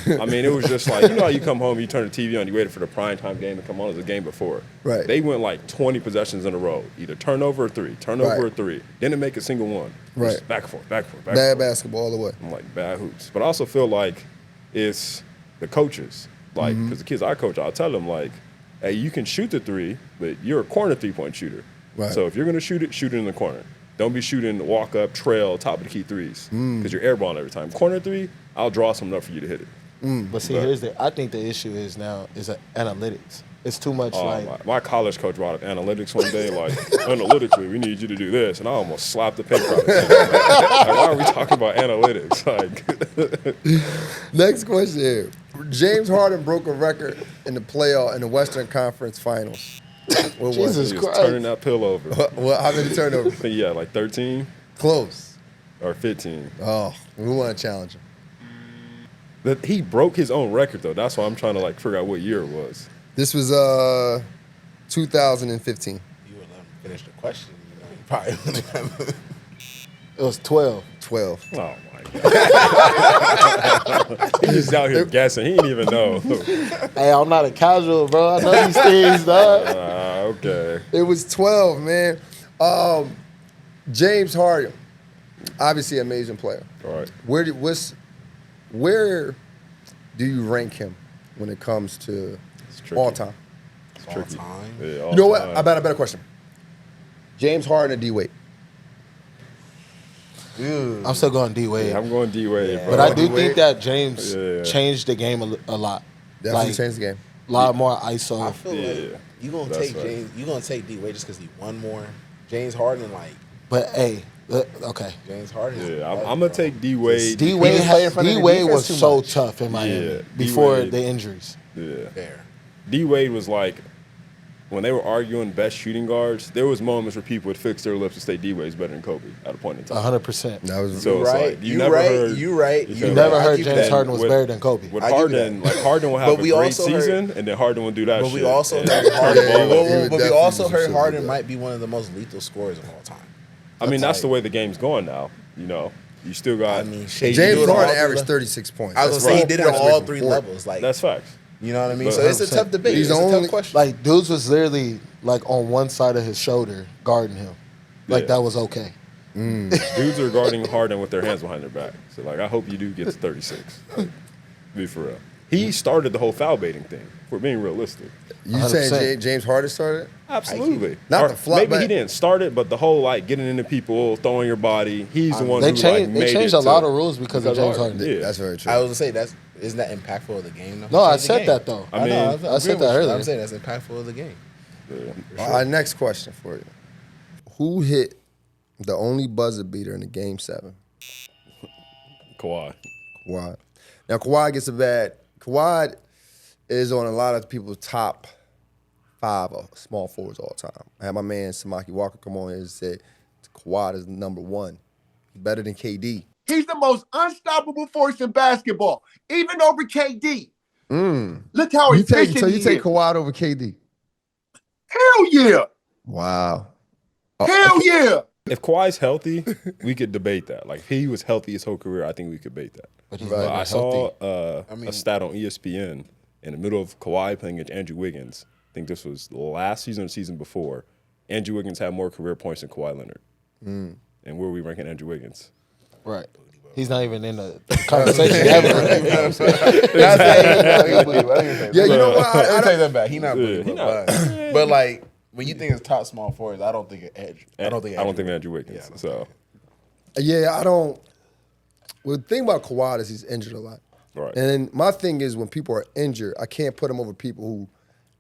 Pelicans. I mean, it was just like, you know how you come home, you turn the TV on, you waited for the primetime game to come on as a game before. Right. They went like 20 possessions in a row, either turnover or three, turnover or Right. three. Didn't make a single one. Right. Just back and forth, back and forth, back Bad and forth. basketball all the way. I'm like, bad hoops. But I also feel like it's the coaches. Like, because the kids I coach, I'll tell them, like, hey, you can shoot the three, but you're a corner 3-point shooter. Right. So if you're going to shoot it in the corner. Don't be shooting walk up, trail, top of the key threes. Because you're airballing every time. Corner three, I'll draw something up for you to hit it. But see, I think the issue is analytics. It's too much My college coach brought up analytics one day, like, analytically, we need you to do this. And I almost slapped the paper out of him. Like, why are we talking about analytics? Like, Next question here. James Harden broke a record in the Western Conference Finals. What was Jesus he was Christ. turning that pill over. I Well, how many turnovers? think he had like 13 Close. or 15. Oh, we want to challenge him. That he broke his own record though. That's why I'm trying to like figure out what year it was. This was 2015. You would let him finish the question. You know, you probably wouldn't have. it was 12. 12. Oh my god. He's just out here guessing. He didn't even know. Hey, I'm not a casual, bro. I know these things, dog. Okay. It was 12, man. James Harden, obviously an amazing player. All right. Where do you rank him when it comes to tricky. all time? All Tricky. time. Yeah, all You know what? time. I got a better question. James Harden or D Wade? I'm still going D Wade. Yeah, I'm going D Wade, bro. But I do D-Wade? think that James Yeah. changed the game a lot. Definitely changed the game. A lot more I ISO. feel Yeah. like you gonna That's take right. James. You gonna take D Wade just because he won more. James Harden, like But hey, okay. James Harden. is Yeah, I'm better, gonna bro. take D Wade. D Wade just play in front of the was defense too so much. tough in Miami Yeah, before D-Wade. the injuries. Yeah. Fair. D Wade was like when they were arguing best shooting guards, there was moments where people would fix their lips and say D-Wade's better than Kobe at a point in time. 100%. That was So it's Right. like, You never right. heard. You right. You You feel You me? never right. heard I'll give you James that. Harden was With- better than Kobe. With I give you Harden, like Harden will have But a we great also heard- season, and then Harden will do that But shit. we also and heard Harden. Yeah, he would But we definitely also do some heard shit Harden like might be one of the most lethal scorers of all time. I mean, that's like- the way the game's going now. You know, you still got. I mean, shit, KD. you do James it all Harden three averaged levels. 36 points. I was That's gonna say he 4 did it on points all away from 3 40. levels. Like, That's facts. you know what I mean? But So it's a 100%. tough debate. He's It's a only- tough question. Like, dudes was literally, like, on one side of his shoulder guarding him. Like, Yeah. that was okay. Dudes are guarding Harden with their hands behind their back. So, like, I hope you do get to 36. Like, be for real. He started the whole foul baiting thing. If we're being realistic. You saying 100%. James Harden started? Absolutely. Not Or the flop, maybe but- he didn't start it, but the whole like getting into people, throwing your body. He's the one They who changed, like they made changed it a lot to- of rules because of James Harden. Yeah. That's very true. I was gonna say isn't that impactful of the game? though? No, I It's the said game. that, though. I mean, know, I said agreeing that with you. earlier. I'm saying that's impactful of the game. All right, next question for you. Who hit the only buzzer beater in the Game 7? Kawhi. Kawhi. Now, Kawhi gets a bad. Kawhi is on a lot of people's top 5 of small forwards all time. I had my man Samaki Walker come on here and said Kawhi is number 1. Better than KD. He's the most unstoppable force in basketball, even over KD. Look how You efficient take, so you he take is. Kawhi over KD? Hell yeah. Wow. Hell yeah. If Kawhi's healthy, we could debate that. Like if he was healthy his whole career, I think we could debate that. But he's Right. But never I saw healthy. a stat on ESPN in the middle of Kawhi playing against Andrew Wiggins. I think this was last season or the season before. Andrew Wiggins had more career points than Kawhi Leonard. And where are we ranking Andrew Wiggins? Right. He's not even in the conversation ever. Yeah, you know what? I take that back. He not Yeah, believable, he not- but like when you think of top small forwards, I don't think of Edge. I don't think Andrew Wiggins. So Yeah, I don't. Well, the thing about Kawhi is he's injured a lot. right. And then my thing is when people are injured, I can't put them over people who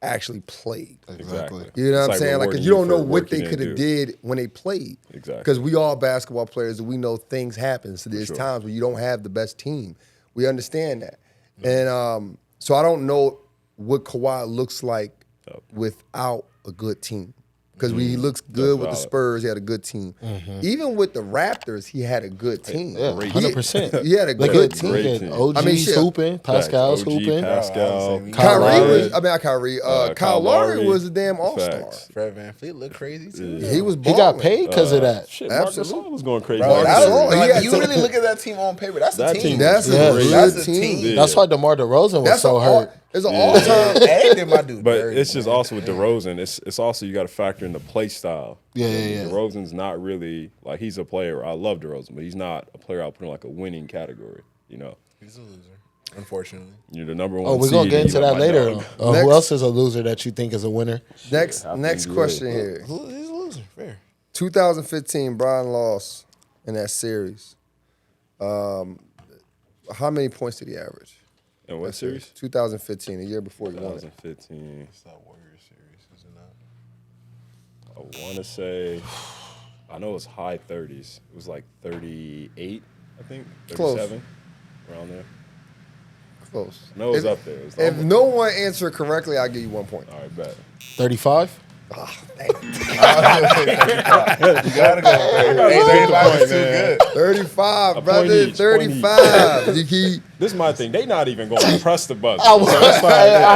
actually played. Exactly. You know It's what I'm saying? Like, rewarding because you don't for know work what you they didn't could have do. did when they played. Exactly. Because we all basketball players, and we know things happen. So there's sure. times where you don't have the best team. We understand that. And so I don't know what Kawhi looks like without a good team. Because he looks good with the valid. Spurs, he had a good team. Even with the Raptors, he had a good team. Yeah, Great 100%. He had a Look good at, team. look Great at team. OG's I mean, shit. hooping, Pascal's OG, hooping. Pascal. Kyle Kyrie Lowry. was, Kyrie. Kyle Kyle Lowry Lowry. was a damn all-star. Facts. Fred VanVleet looked crazy too. He was He balling. got paid because of that. Shit, Marcus Absolutely. Gasol was going crazy. Bro, Marcus that was, Gasol, like, yeah, you so- really look at that team on paper. That's That a team. team That's a Yeah. good That's a team. team. Yeah. That's why DeMar DeRozan was That's so hurt. It's an all-time. Ed did my dude. But dirty, it's just man. also with DeRozan. It's also you got to factor in the play style. Yeah. DeRozan's not really like he's a player. I love DeRozan, but he's not a player I'll put in like a winning category. You know, He's a loser, unfortunately. you're the number one. Oh, we're gonna seed get and into you that like my later. dog. Next. Who else is a loser that you think is a winner? Next do question it. here. He's a loser. Fair. 2015, Brian lost in that series. How many points did he average? And what series? 2015, a year before he won it. 2015. It's that Warriors series, is it not? I want to say, I know it was high 30s. It was like 38, I think, Close. 37, around there. Close. No, it was up there. It was If almost- no one answered correctly, I'll give you 1 point. All right, bet. 35? You gotta go. Hey, 35 is too good. 35, point brother. each, 35. This is my thing. They not even going to press the button. I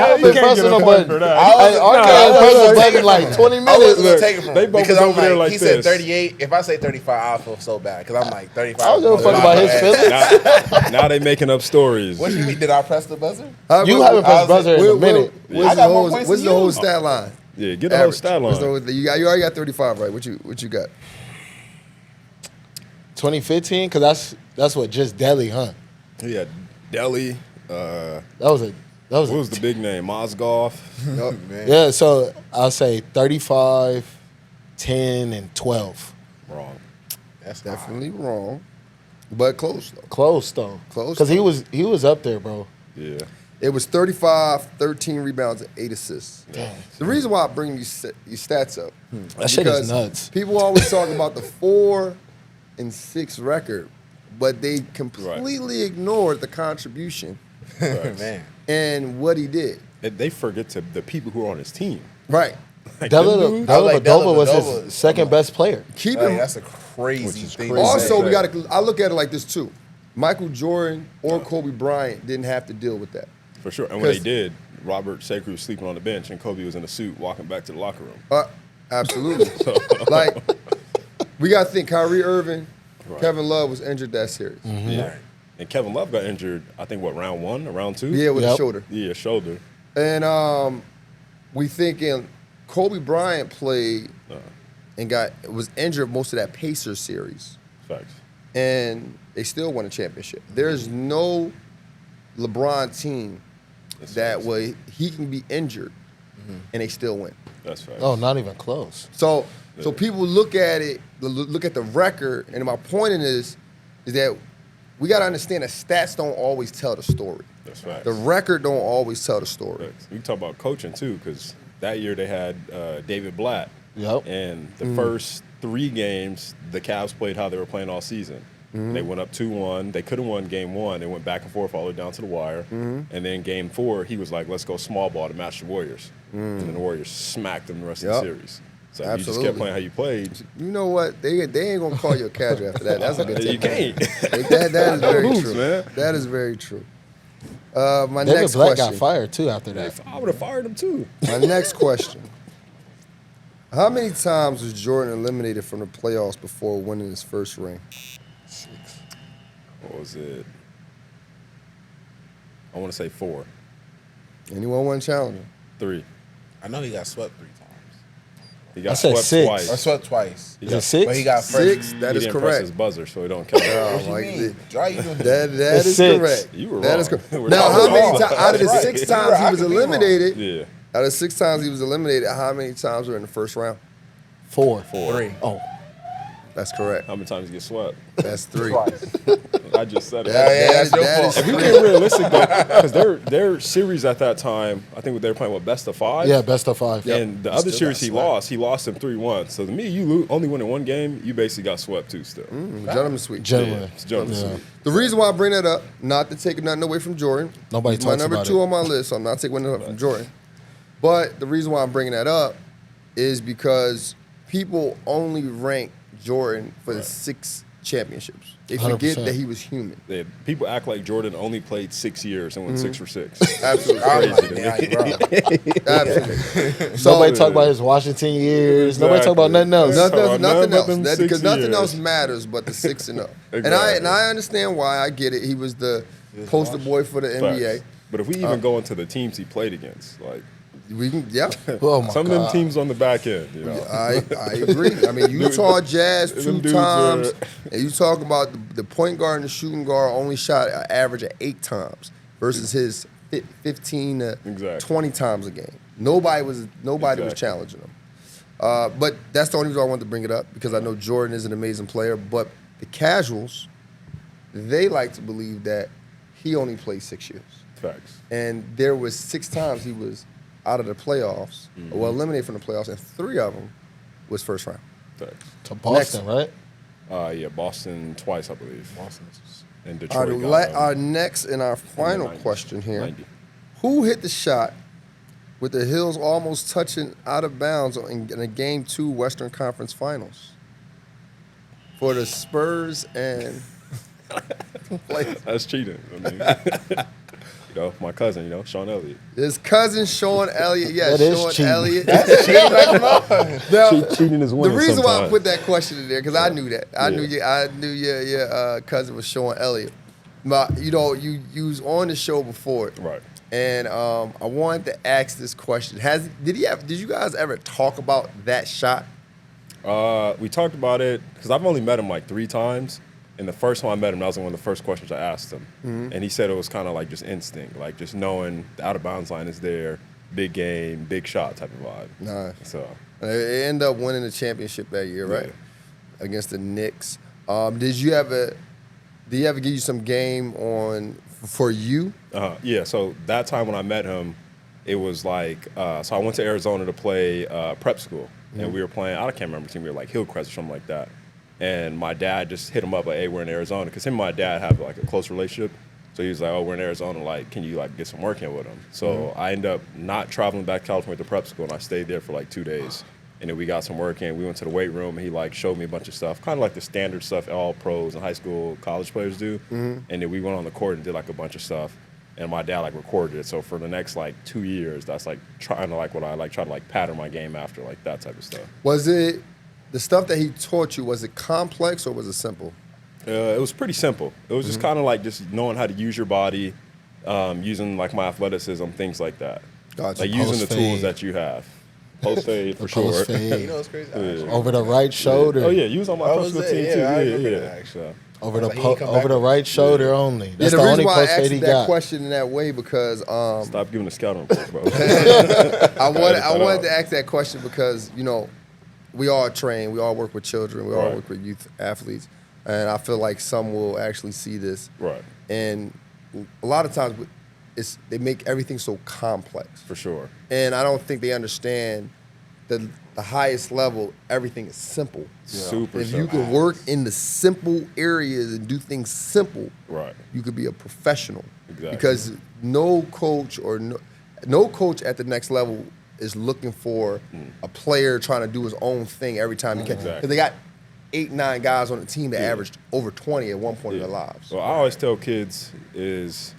have You been can't pressing get a the point button. for that. I I pressed the was button like 20 I was minutes. gonna take it from They him both because was I'm over there like, like he said this. 38. If I say 35, I feel so bad because I'm like 35. I don't give a fuck about his feelings. Now they making up stories. What you mean? Did I press the buzzer? You haven't pressed buzzer in a minute. I got more points What's than the whole you. stat line? Yeah, get the whole Average. stat What's line. the- you already got 35, right? What you got? 2015, because that's what just Delhi, huh? Yeah, Delhi. That was What was the big name? Mozgov. Yup. yeah. So I'll say 35, 10, and 12. Wrong. That's Definitely wrong, but close though. Close though. Close, Because though. he was up there, bro. Yeah. It was 35, 13 rebounds, and 8 assists. Damn. The reason why I bring these stats up, That shit is because nuts. People always talk about the 4-6 record, but they completely ignored the contribution man. and what he did. They forget to the people who are on his team. Right. Dellavedova was his second best player. Keep Like, him. that's a crazy thing. crazy. Also, we got to. I look at it like this too. Michael Jordan or Kobe Bryant didn't have to deal with that. For sure. And when they did, Robert Sacre was sleeping on the bench, and Kobe was in a suit walking back to the locker room. Absolutely. Like, we got to think Kyrie Irving, Kevin Love was injured that series. Yeah. And Kevin Love got injured, I think, round 1 or round 2? Yeah, with the shoulder. Yeah, shoulder. And we thinking Kobe Bryant played and was injured most of that Pacers series. Facts. And they still won a championship. There's no LeBron team that way he can be injured and they still win. That's facts. Oh, not even close. So people look at it, look at the record, and my point in this is that we got to understand that stats don't always tell the story. That's facts. The record don't always tell the story. Facts. We can talk about coaching, too, because that year they had David Blatt. Yep. And the first 3 games, the Cavs played how they were playing all season. They went up 2-1. They could have won game 1. They went back and forth all the way down to the wire. And then game 4, he was like, let's go small ball to match the Warriors. And then the Warriors smacked them the rest of the series. So if you just kept playing how you played. You know what? They ain't going to call you a casual after that. That's a good You take. can't. That is very Hoops, true. man. That is very true. My David next Blatt question. got fired too after that. I would have fired him, too. My next question. How many times was Jordan eliminated from the playoffs before winning his first ring? What was it? I want to say 4. Anyone want to challenge him? 3. I know he got swept 3 times. He got I said swept 6. twice. Or swept twice. He Is it got 6? But he got 6. That he is didn't press his correct. buzzer, so it don't count. Oh, What you like mean? Why you doing that It's is 6. correct. You were That is wrong. correct. We're Now, talking how many about- times out of the That's 6 right. times You're he right. was I could be wrong. eliminated? Yeah. Out of 6 times he was eliminated, how many times were in the first round? 4. 3. Oh, That's correct. How many times you get swept? That's 3. I just said it. That's your that fault. is If we get realistic, though, because their series at that time, I think they were playing, best of 5? yeah, best of 5. And the other Still series got he lost them 3-1. So to me, you only win in 1 game, you basically got swept too still. Gentlemen sweep. Gentlemen. It's gentlemen Yeah. sweep. The reason why I bring that up, not to take nothing away from Jordan. Nobody He's my talks number about 2 it. on my list, so I'm not taking nothing away from Jordan. But the reason why I'm bringing that up is because people only rank Jordan for the 6 championships. They forget 100%. that he was human. People act like Jordan only played 6 years and went 6 for 6. Absolutely. I'm Crazy like, to damn, me. Absolutely. So, Nobody talk about his Washington years. Nobody talk about nothing else. Nothing. Nothing, None nothing but else. them 6 Because nothing years. else matters but the 6 and 0. And Exactly. I understand why. I get it. He was the poster boy for the NBA. Facts. But if we even go into the teams he played against, like We can, yeah. Oh my some God. of them teams on the back end, you know. I agree. I mean, Utah Jazz Them 2 dudes times, are- and you talk about the point guard and the shooting guard only shot an average of 8 times versus his 15 to Exactly. 20 times a game. Nobody was Exactly. challenging him. But that's the only reason I wanted to bring it up because I know Jordan is an amazing player. But the casuals, they like to believe that he only played 6 years, Facts. and there was 6 times he was out of the playoffs, well eliminated from the playoffs, and 3 of them was first round. Facts. To Boston, right? Yeah, Boston twice, I believe. Boston and Our, Detroit. got our next and our final 90s. question here: 90. Who hit the shot with the Hills almost touching out of bounds in a Game 2 Western Conference Finals for the Spurs and? That's cheating. I mean, you know, my cousin, Sean Elliott. His cousin Sean Elliott, That is Sean cheating. Elliott. Cheating is The winning reason why I sometimes. put that question in there because I knew that. I knew Yeah. your cousin was Sean Elliott. But you was on the show before, Right. And I wanted to ask this question: Did you guys ever talk about that shot? We talked about it because I've only met him like 3 times. And the first time I met him, that was one of the first questions I asked him. And he said it was kind of like just instinct, like just knowing the out of bounds line is there, big game, big shot type of vibe. Nice. So They ended up winning the championship that year, right? Against the Knicks. Did he ever give you some game for you? yeah, so that time when I met him, it was like so I went to Arizona to play prep school, and we were playing. I can't remember the team. We were like Hillcrest or something like that. And my dad just hit him up like, "Hey, we're in Arizona," because him and my dad have like a close relationship. So he was like, oh, we're in Arizona. Like, can you like get some work in with him? So I ended up not traveling back to California to prep school, and I stayed there for like 2 days. And then we got some work in. We went to the weight room, and he like showed me a bunch of stuff, kind of like the standard stuff all pros and high school college players do. And then we went on the court and did like a bunch of stuff. And my dad like recorded it. So for the next like 2 years, that's like trying to like what I like try to like pattern my game after, like that type of stuff. Was it the stuff that he taught you? Was it complex or was it simple? It was pretty simple. It was just kind of like just knowing how to use your body, using like my athleticism, things like that. Gotcha. Like using the Post tools fade. that you have. Post fade for sure. Post fade. You know what's crazy? Over the right shoulder. Oh yeah, you was on my I first was team there, too. yeah, I Yeah, remember yeah. that, actually. So, Over the Like, he come over the back- right shoulder only. Yeah, That's the the reason only why I post asked fade you he that got. question in that way because stop giving the scouting report, bro. I wanted out. to ask that question because, you know, we all train, we all work with children, we all Right. work with youth athletes, and I feel like some will actually see this. Right. And a lot of times they make everything so complex. For sure. And I don't think they understand the highest level, everything is simple. Super If you simple. can work in the simple areas and do things simple, Right. you could be a professional. Exactly. Because no coach or no coach at the next level is looking for a player trying to do his own thing every time he can. Because Exactly. they got 8, 9 guys on the team that averaged over 20 at one point in their lives. Well, I always tell kids is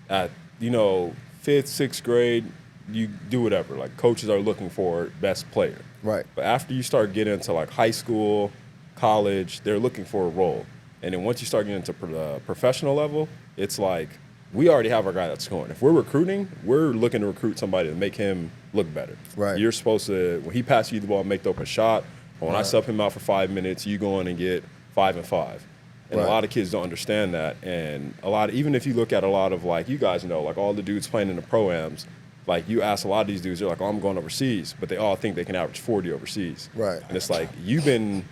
at, you know, 5th, 6th grade, you do whatever. Like coaches are looking for best player. Right. But after you start getting into like high school, college, they're looking for a role. And then once you start getting into the professional level, it's like we already have our guy that's scoring. If we're recruiting, we're looking to recruit somebody to make him look better. Right. You're supposed to, when he passes you the ball, make the open shot. Or when I sub him out for 5 minutes, you go in and get 5 and 5. And Right. a lot of kids don't understand that. And even if you look at a lot of like, you guys know, like all the dudes playing in the pro-ams, like you ask a lot of these dudes, they're like, oh, I'm going overseas. But they all think they can average 40 overseas. Right. And it's like, you've been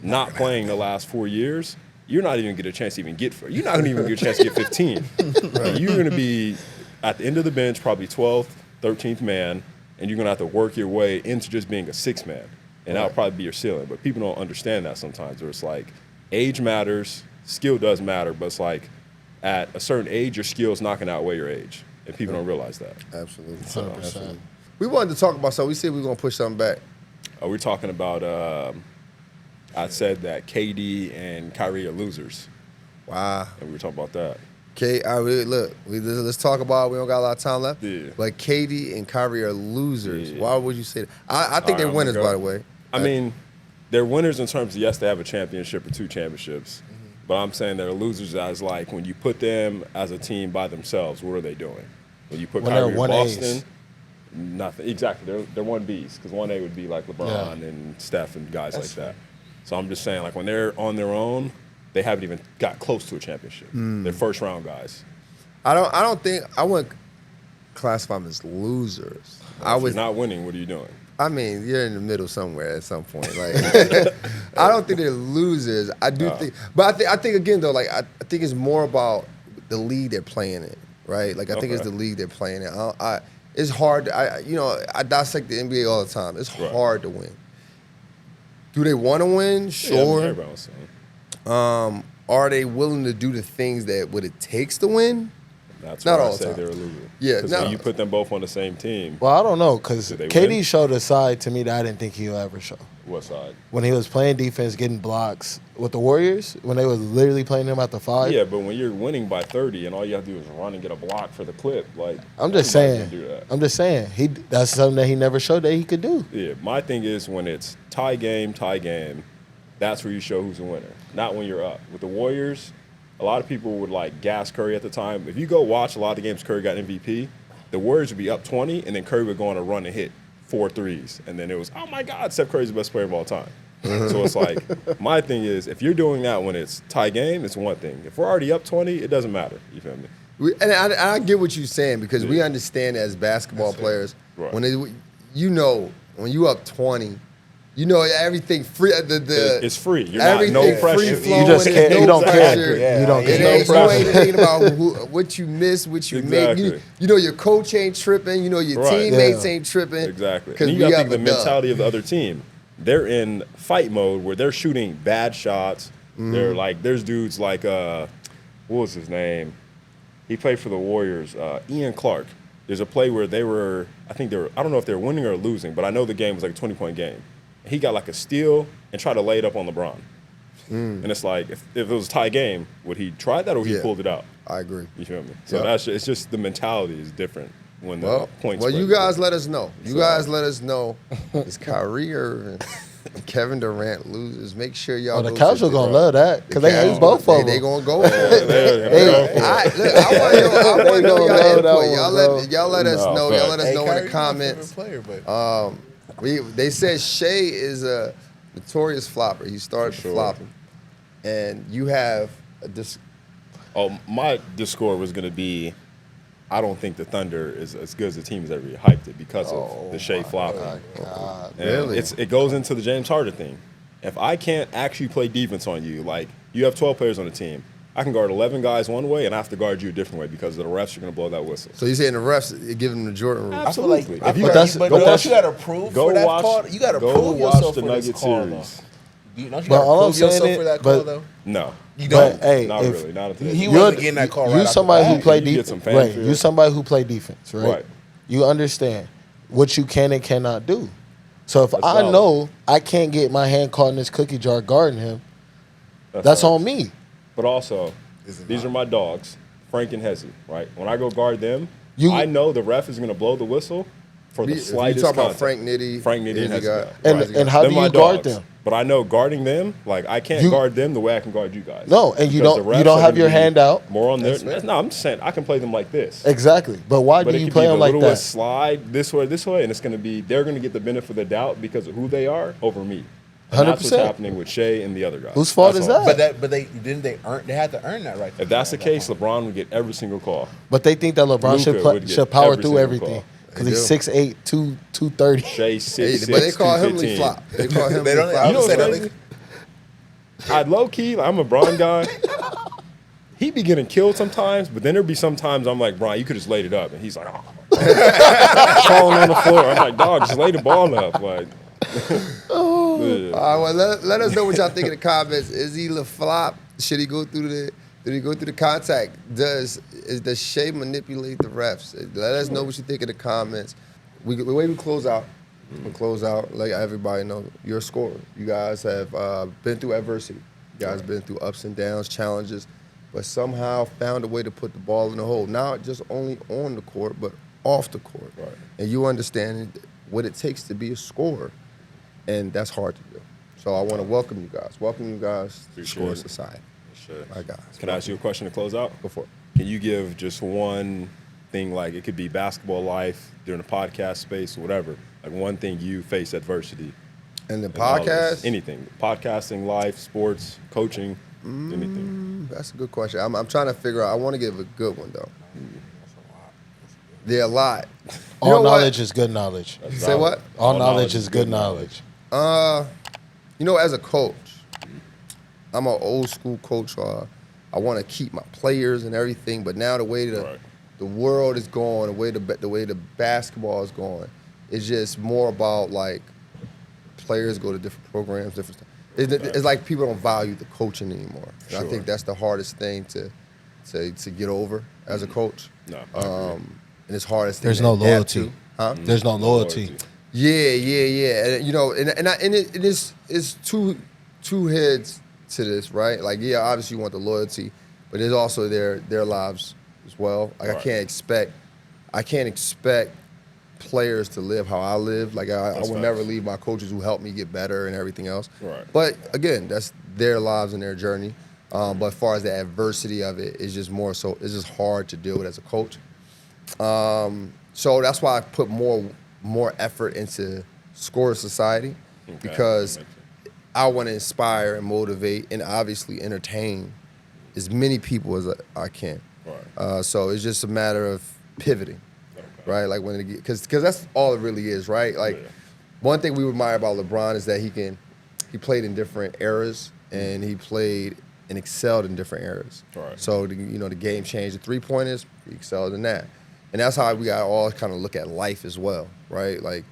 not playing the last 4 years. You're not even get a chance to even get, you're not going to even get a chance to get 15. And you're going to be at the end of the bench, probably 12th, 13th man, and you're going to have to work your way into just being a 6th man. And that'll probably be your ceiling. But people don't understand that sometimes, where it's like age matters, skill does matter, but it's like at a certain age, your skill's not going to outweigh your age. And people don't realize that. Absolutely. 100%. We wanted to talk about something. We said we were going to push something back. We're talking about, I said that KD and Kyrie are losers. Wow. And we were talking about that. Okay, let's talk about it. We don't got a lot of time left. Yeah. But KD and Kyrie are losers. Yeah. Why would you say that? I think they're I'm winners, gonna go. by the way. I mean, they're winners in terms of, yes, they have a championship or 2 championships. But I'm saying they're losers as like when you put them as a team by themselves, what are they doing? When you put When Kyrie they're in 1As. Boston, nothing. Exactly. They're 1Bs because 1A would be like LeBron Yeah. and Steph and guys like that. So I'm just saying, like when they're on their own, they haven't even got close to a championship. They're first round guys. I don't think I wouldn't classify them as losers. I If was you're not winning, what are you doing? I mean, you're in the middle somewhere at some point. Like, I don't think they're losers. I do think, but I think again though, like I think it's more about the league they're playing in, right? Like I think it's Okay. the league they're playing in. It's hard. I dissect the NBA all the time. It's Right. hard to win. Do they want to win? Yeah, I Sure. mean, everybody was saying. Are they willing to do the things that what it takes to win? That's Not why all I the say time. they're a loser. Yeah, Because not when you all- put them both on the same team, Well, I don't know, because Did they KD win? showed a side to me that I didn't think he'll ever show. what side? When he was playing defense, getting blocks with the Warriors, when they was literally playing him at the 5. Yeah, but when you're winning by 30 and all you have to do is run and get a block for the clip, like I'm just everybody saying. can do that. I'm just saying. That's something that he never showed that he could do. Yeah, my thing is when it's tie game, that's where you show who's a winner. Not when you're up. With the Warriors, a lot of people would like gas Curry at the time. If you go watch a lot of the games Curry got MVP, the Warriors would be up 20, and then Curry would go on a run and hit 4 threes. And then it was, oh my God, Steph Curry's the best player of all time. So it's like, my thing is, if you're doing that when it's tie game, it's one thing. If we're already up 20, it doesn't matter. You feel me? And I get what you're saying because we understand as basketball players Right. when when you up 20, you know everything free. It's free. You're not, no everything pressure. free flowing. You just there's can't. no You don't care. pressure. Yeah, You don't It care. ain't, no you ain't pressure. thinking about what you missed, what you Exactly. make. You know your coach ain't tripping. You know your Right. teammates Yeah. ain't tripping. Exactly. Because And we you got to have think a the dub. mentality of the other team. They're in fight mode where they're shooting bad shots. They're like, there's dudes like, what was his name? He played for the Warriors. Ian Clark. There's a play where I don't know if they were winning or losing, but I know the game was like a 20-point game. He got like a steal and tried to lay it up on LeBron. And it's like, if it was a tie game, would he try that or he pulled it out? I agree. You feel me? So it's just the mentality is different when the points. Well, you guys let us know. You guys let us know. Is Kyrie Irving and Kevin Durant loses? Make sure y'all. The casual gonna love that because they hate both of them. They gonna go. I want to know y'all input. Y'all let us know. Y'all let us know in the comments. They said Shea is a notorious flopper. He started flopping, and you have a my Discord was going to be, I don't think the Thunder is as good as the team has ever hyped it because of the Shea flopping. Really? It goes into the James Harden thing. If I can't actually play defense on you, like you have 12 players on the team, I can guard 11 guys one way and I have to guard you a different way because the refs are going to blow that whistle. So you're saying the refs give them the Jordan rule? Absolutely. But you got to prove for that call. You got to prove yourself for this call, though. Don't you got to prove yourself for that call, though? No. You don't? Hey, not really. Not until he wasn't getting that call right You somebody who play defense. defense. Right. You somebody who play defense, right? You understand what you can and cannot do. So if I know I can't get my hand caught in this cookie jar guarding him, that's on me. But also, these are my dogs, Frank and Hezzy, right? When I go guard them, I know the ref is going to blow the whistle for the slightest You talk about contact. Frank Nitty and Hezzy. And how do you guard them? But I know guarding them, like I can't guard them the way I can guard you guys. No, and you don't have your hand out. More on their. No, I'm just saying I can play them like this. Exactly, but why do you play them like that? Slide this way, and it's going to be they're going to get the benefit of the doubt because of who they are over me. 100%. That's what's happening with Shea and the other guys. Whose fault is that? But they had to earn that right. If that's the case, LeBron would get every single call. But they think that LeBron should power through everything. Because he's 6'8", 230. Shea 6'6", but they call him Lee Flop. They call him Lee Flop. You know what's crazy? I'd low key, I'm a Bron guy. He'd be getting killed sometimes, but then there'd be sometimes I'm like, Bron, you could just laid it up, and he's like, falling on the floor. I'm like, dog, just lay the ball up, like. All right, well, let us know what y'all think in the comments. Is he Lee Flop? Should he go through the? Did he go through the contact? Does Shea manipulate the refs? Let us know what you think in the comments. The way we close out, like everybody knows, you're a scorer. You guys have been through adversity. You guys been through ups and downs, challenges, but somehow found a way to put the ball in the hole. Not just only on the court, but off the court. Right. And you understand what it takes to be a scorer, and that's hard to do. So I want to welcome you guys. Welcome you guys to Score Society. My guys. Can I ask you a question to close out? Go for it. Can you give just one thing, like it could be basketball life, during the podcast space, whatever, like one thing you face adversity? And the podcast? Anything. Podcasting, life, sports, coaching, anything. That's a good question. I'm trying to figure out. I want to give a good one, though. Yeah, a lot. All knowledge is good knowledge. Say what? All knowledge is good knowledge. As a coach, I'm an old school coach. I want to keep my players and everything, but now the way the world is going, the way the basketball is going, it's just more about like players go to different programs, different stuff. It's like people don't value the coaching anymore. And I think that's the hardest thing to get over as a coach. No. And it's hardest thing. There's no loyalty. Huh? There's no loyalty. Yeah. And it's two heads to this, right? Like, yeah, obviously you want the loyalty, but there's also their lives as well. Like, I can't expect players to live how I live. Like, I would never leave my coaches who helped me get better and everything else. Right. But again, that's their lives and their journey. But as far as the adversity of it, it's just more so. It's just hard to deal with as a coach. So that's why I put more effort into Score Society, because I want to inspire and motivate and obviously entertain as many people as I can. Right. So it's just a matter of pivoting, right? Like because that's all it really is, right? Like one thing we admire about LeBron is that he played in different eras and he played and excelled in different eras. Right. So the game changed. The 3-pointers, he excelled in that, and that's how we got all kind of look at life as well, right? Like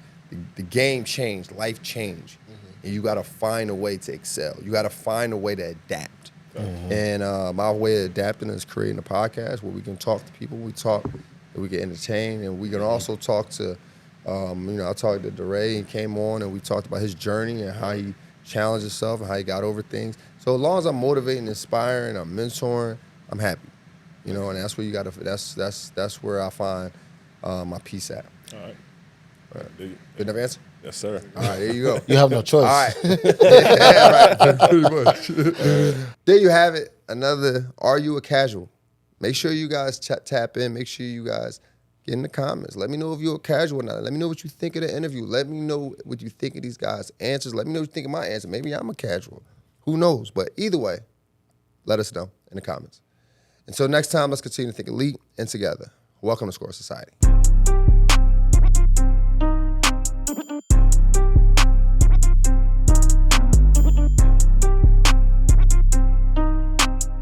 the game changed, life changed. And you got to find a way to excel. You got to find a way to adapt. And my way of adapting is creating a podcast where we can talk to people. We get entertained, and we can also talk to, I talked to Durant, and came on, and we talked about his journey and how he challenged himself and how he got over things. So as long as I'm motivating, inspiring, I'm mentoring, I'm happy. And that's where you got to. That's where I find my peace at. All right. Good enough answer? Yes, sir. All right, there you go. You have no choice. All right. Yeah, right. Pretty much. There you have it. Another Are You a Casual? Make sure you guys tap in. Make sure you guys get in the comments. Let me know if you're a casual or not. Let me know what you think of the interview. Let me know what you think of these guys' answers. Let me know what you think of my answer. Maybe I'm a casual. Who knows? But either way, let us know in the comments. Until next time, let's continue to think elite and together. Welcome to Score Society.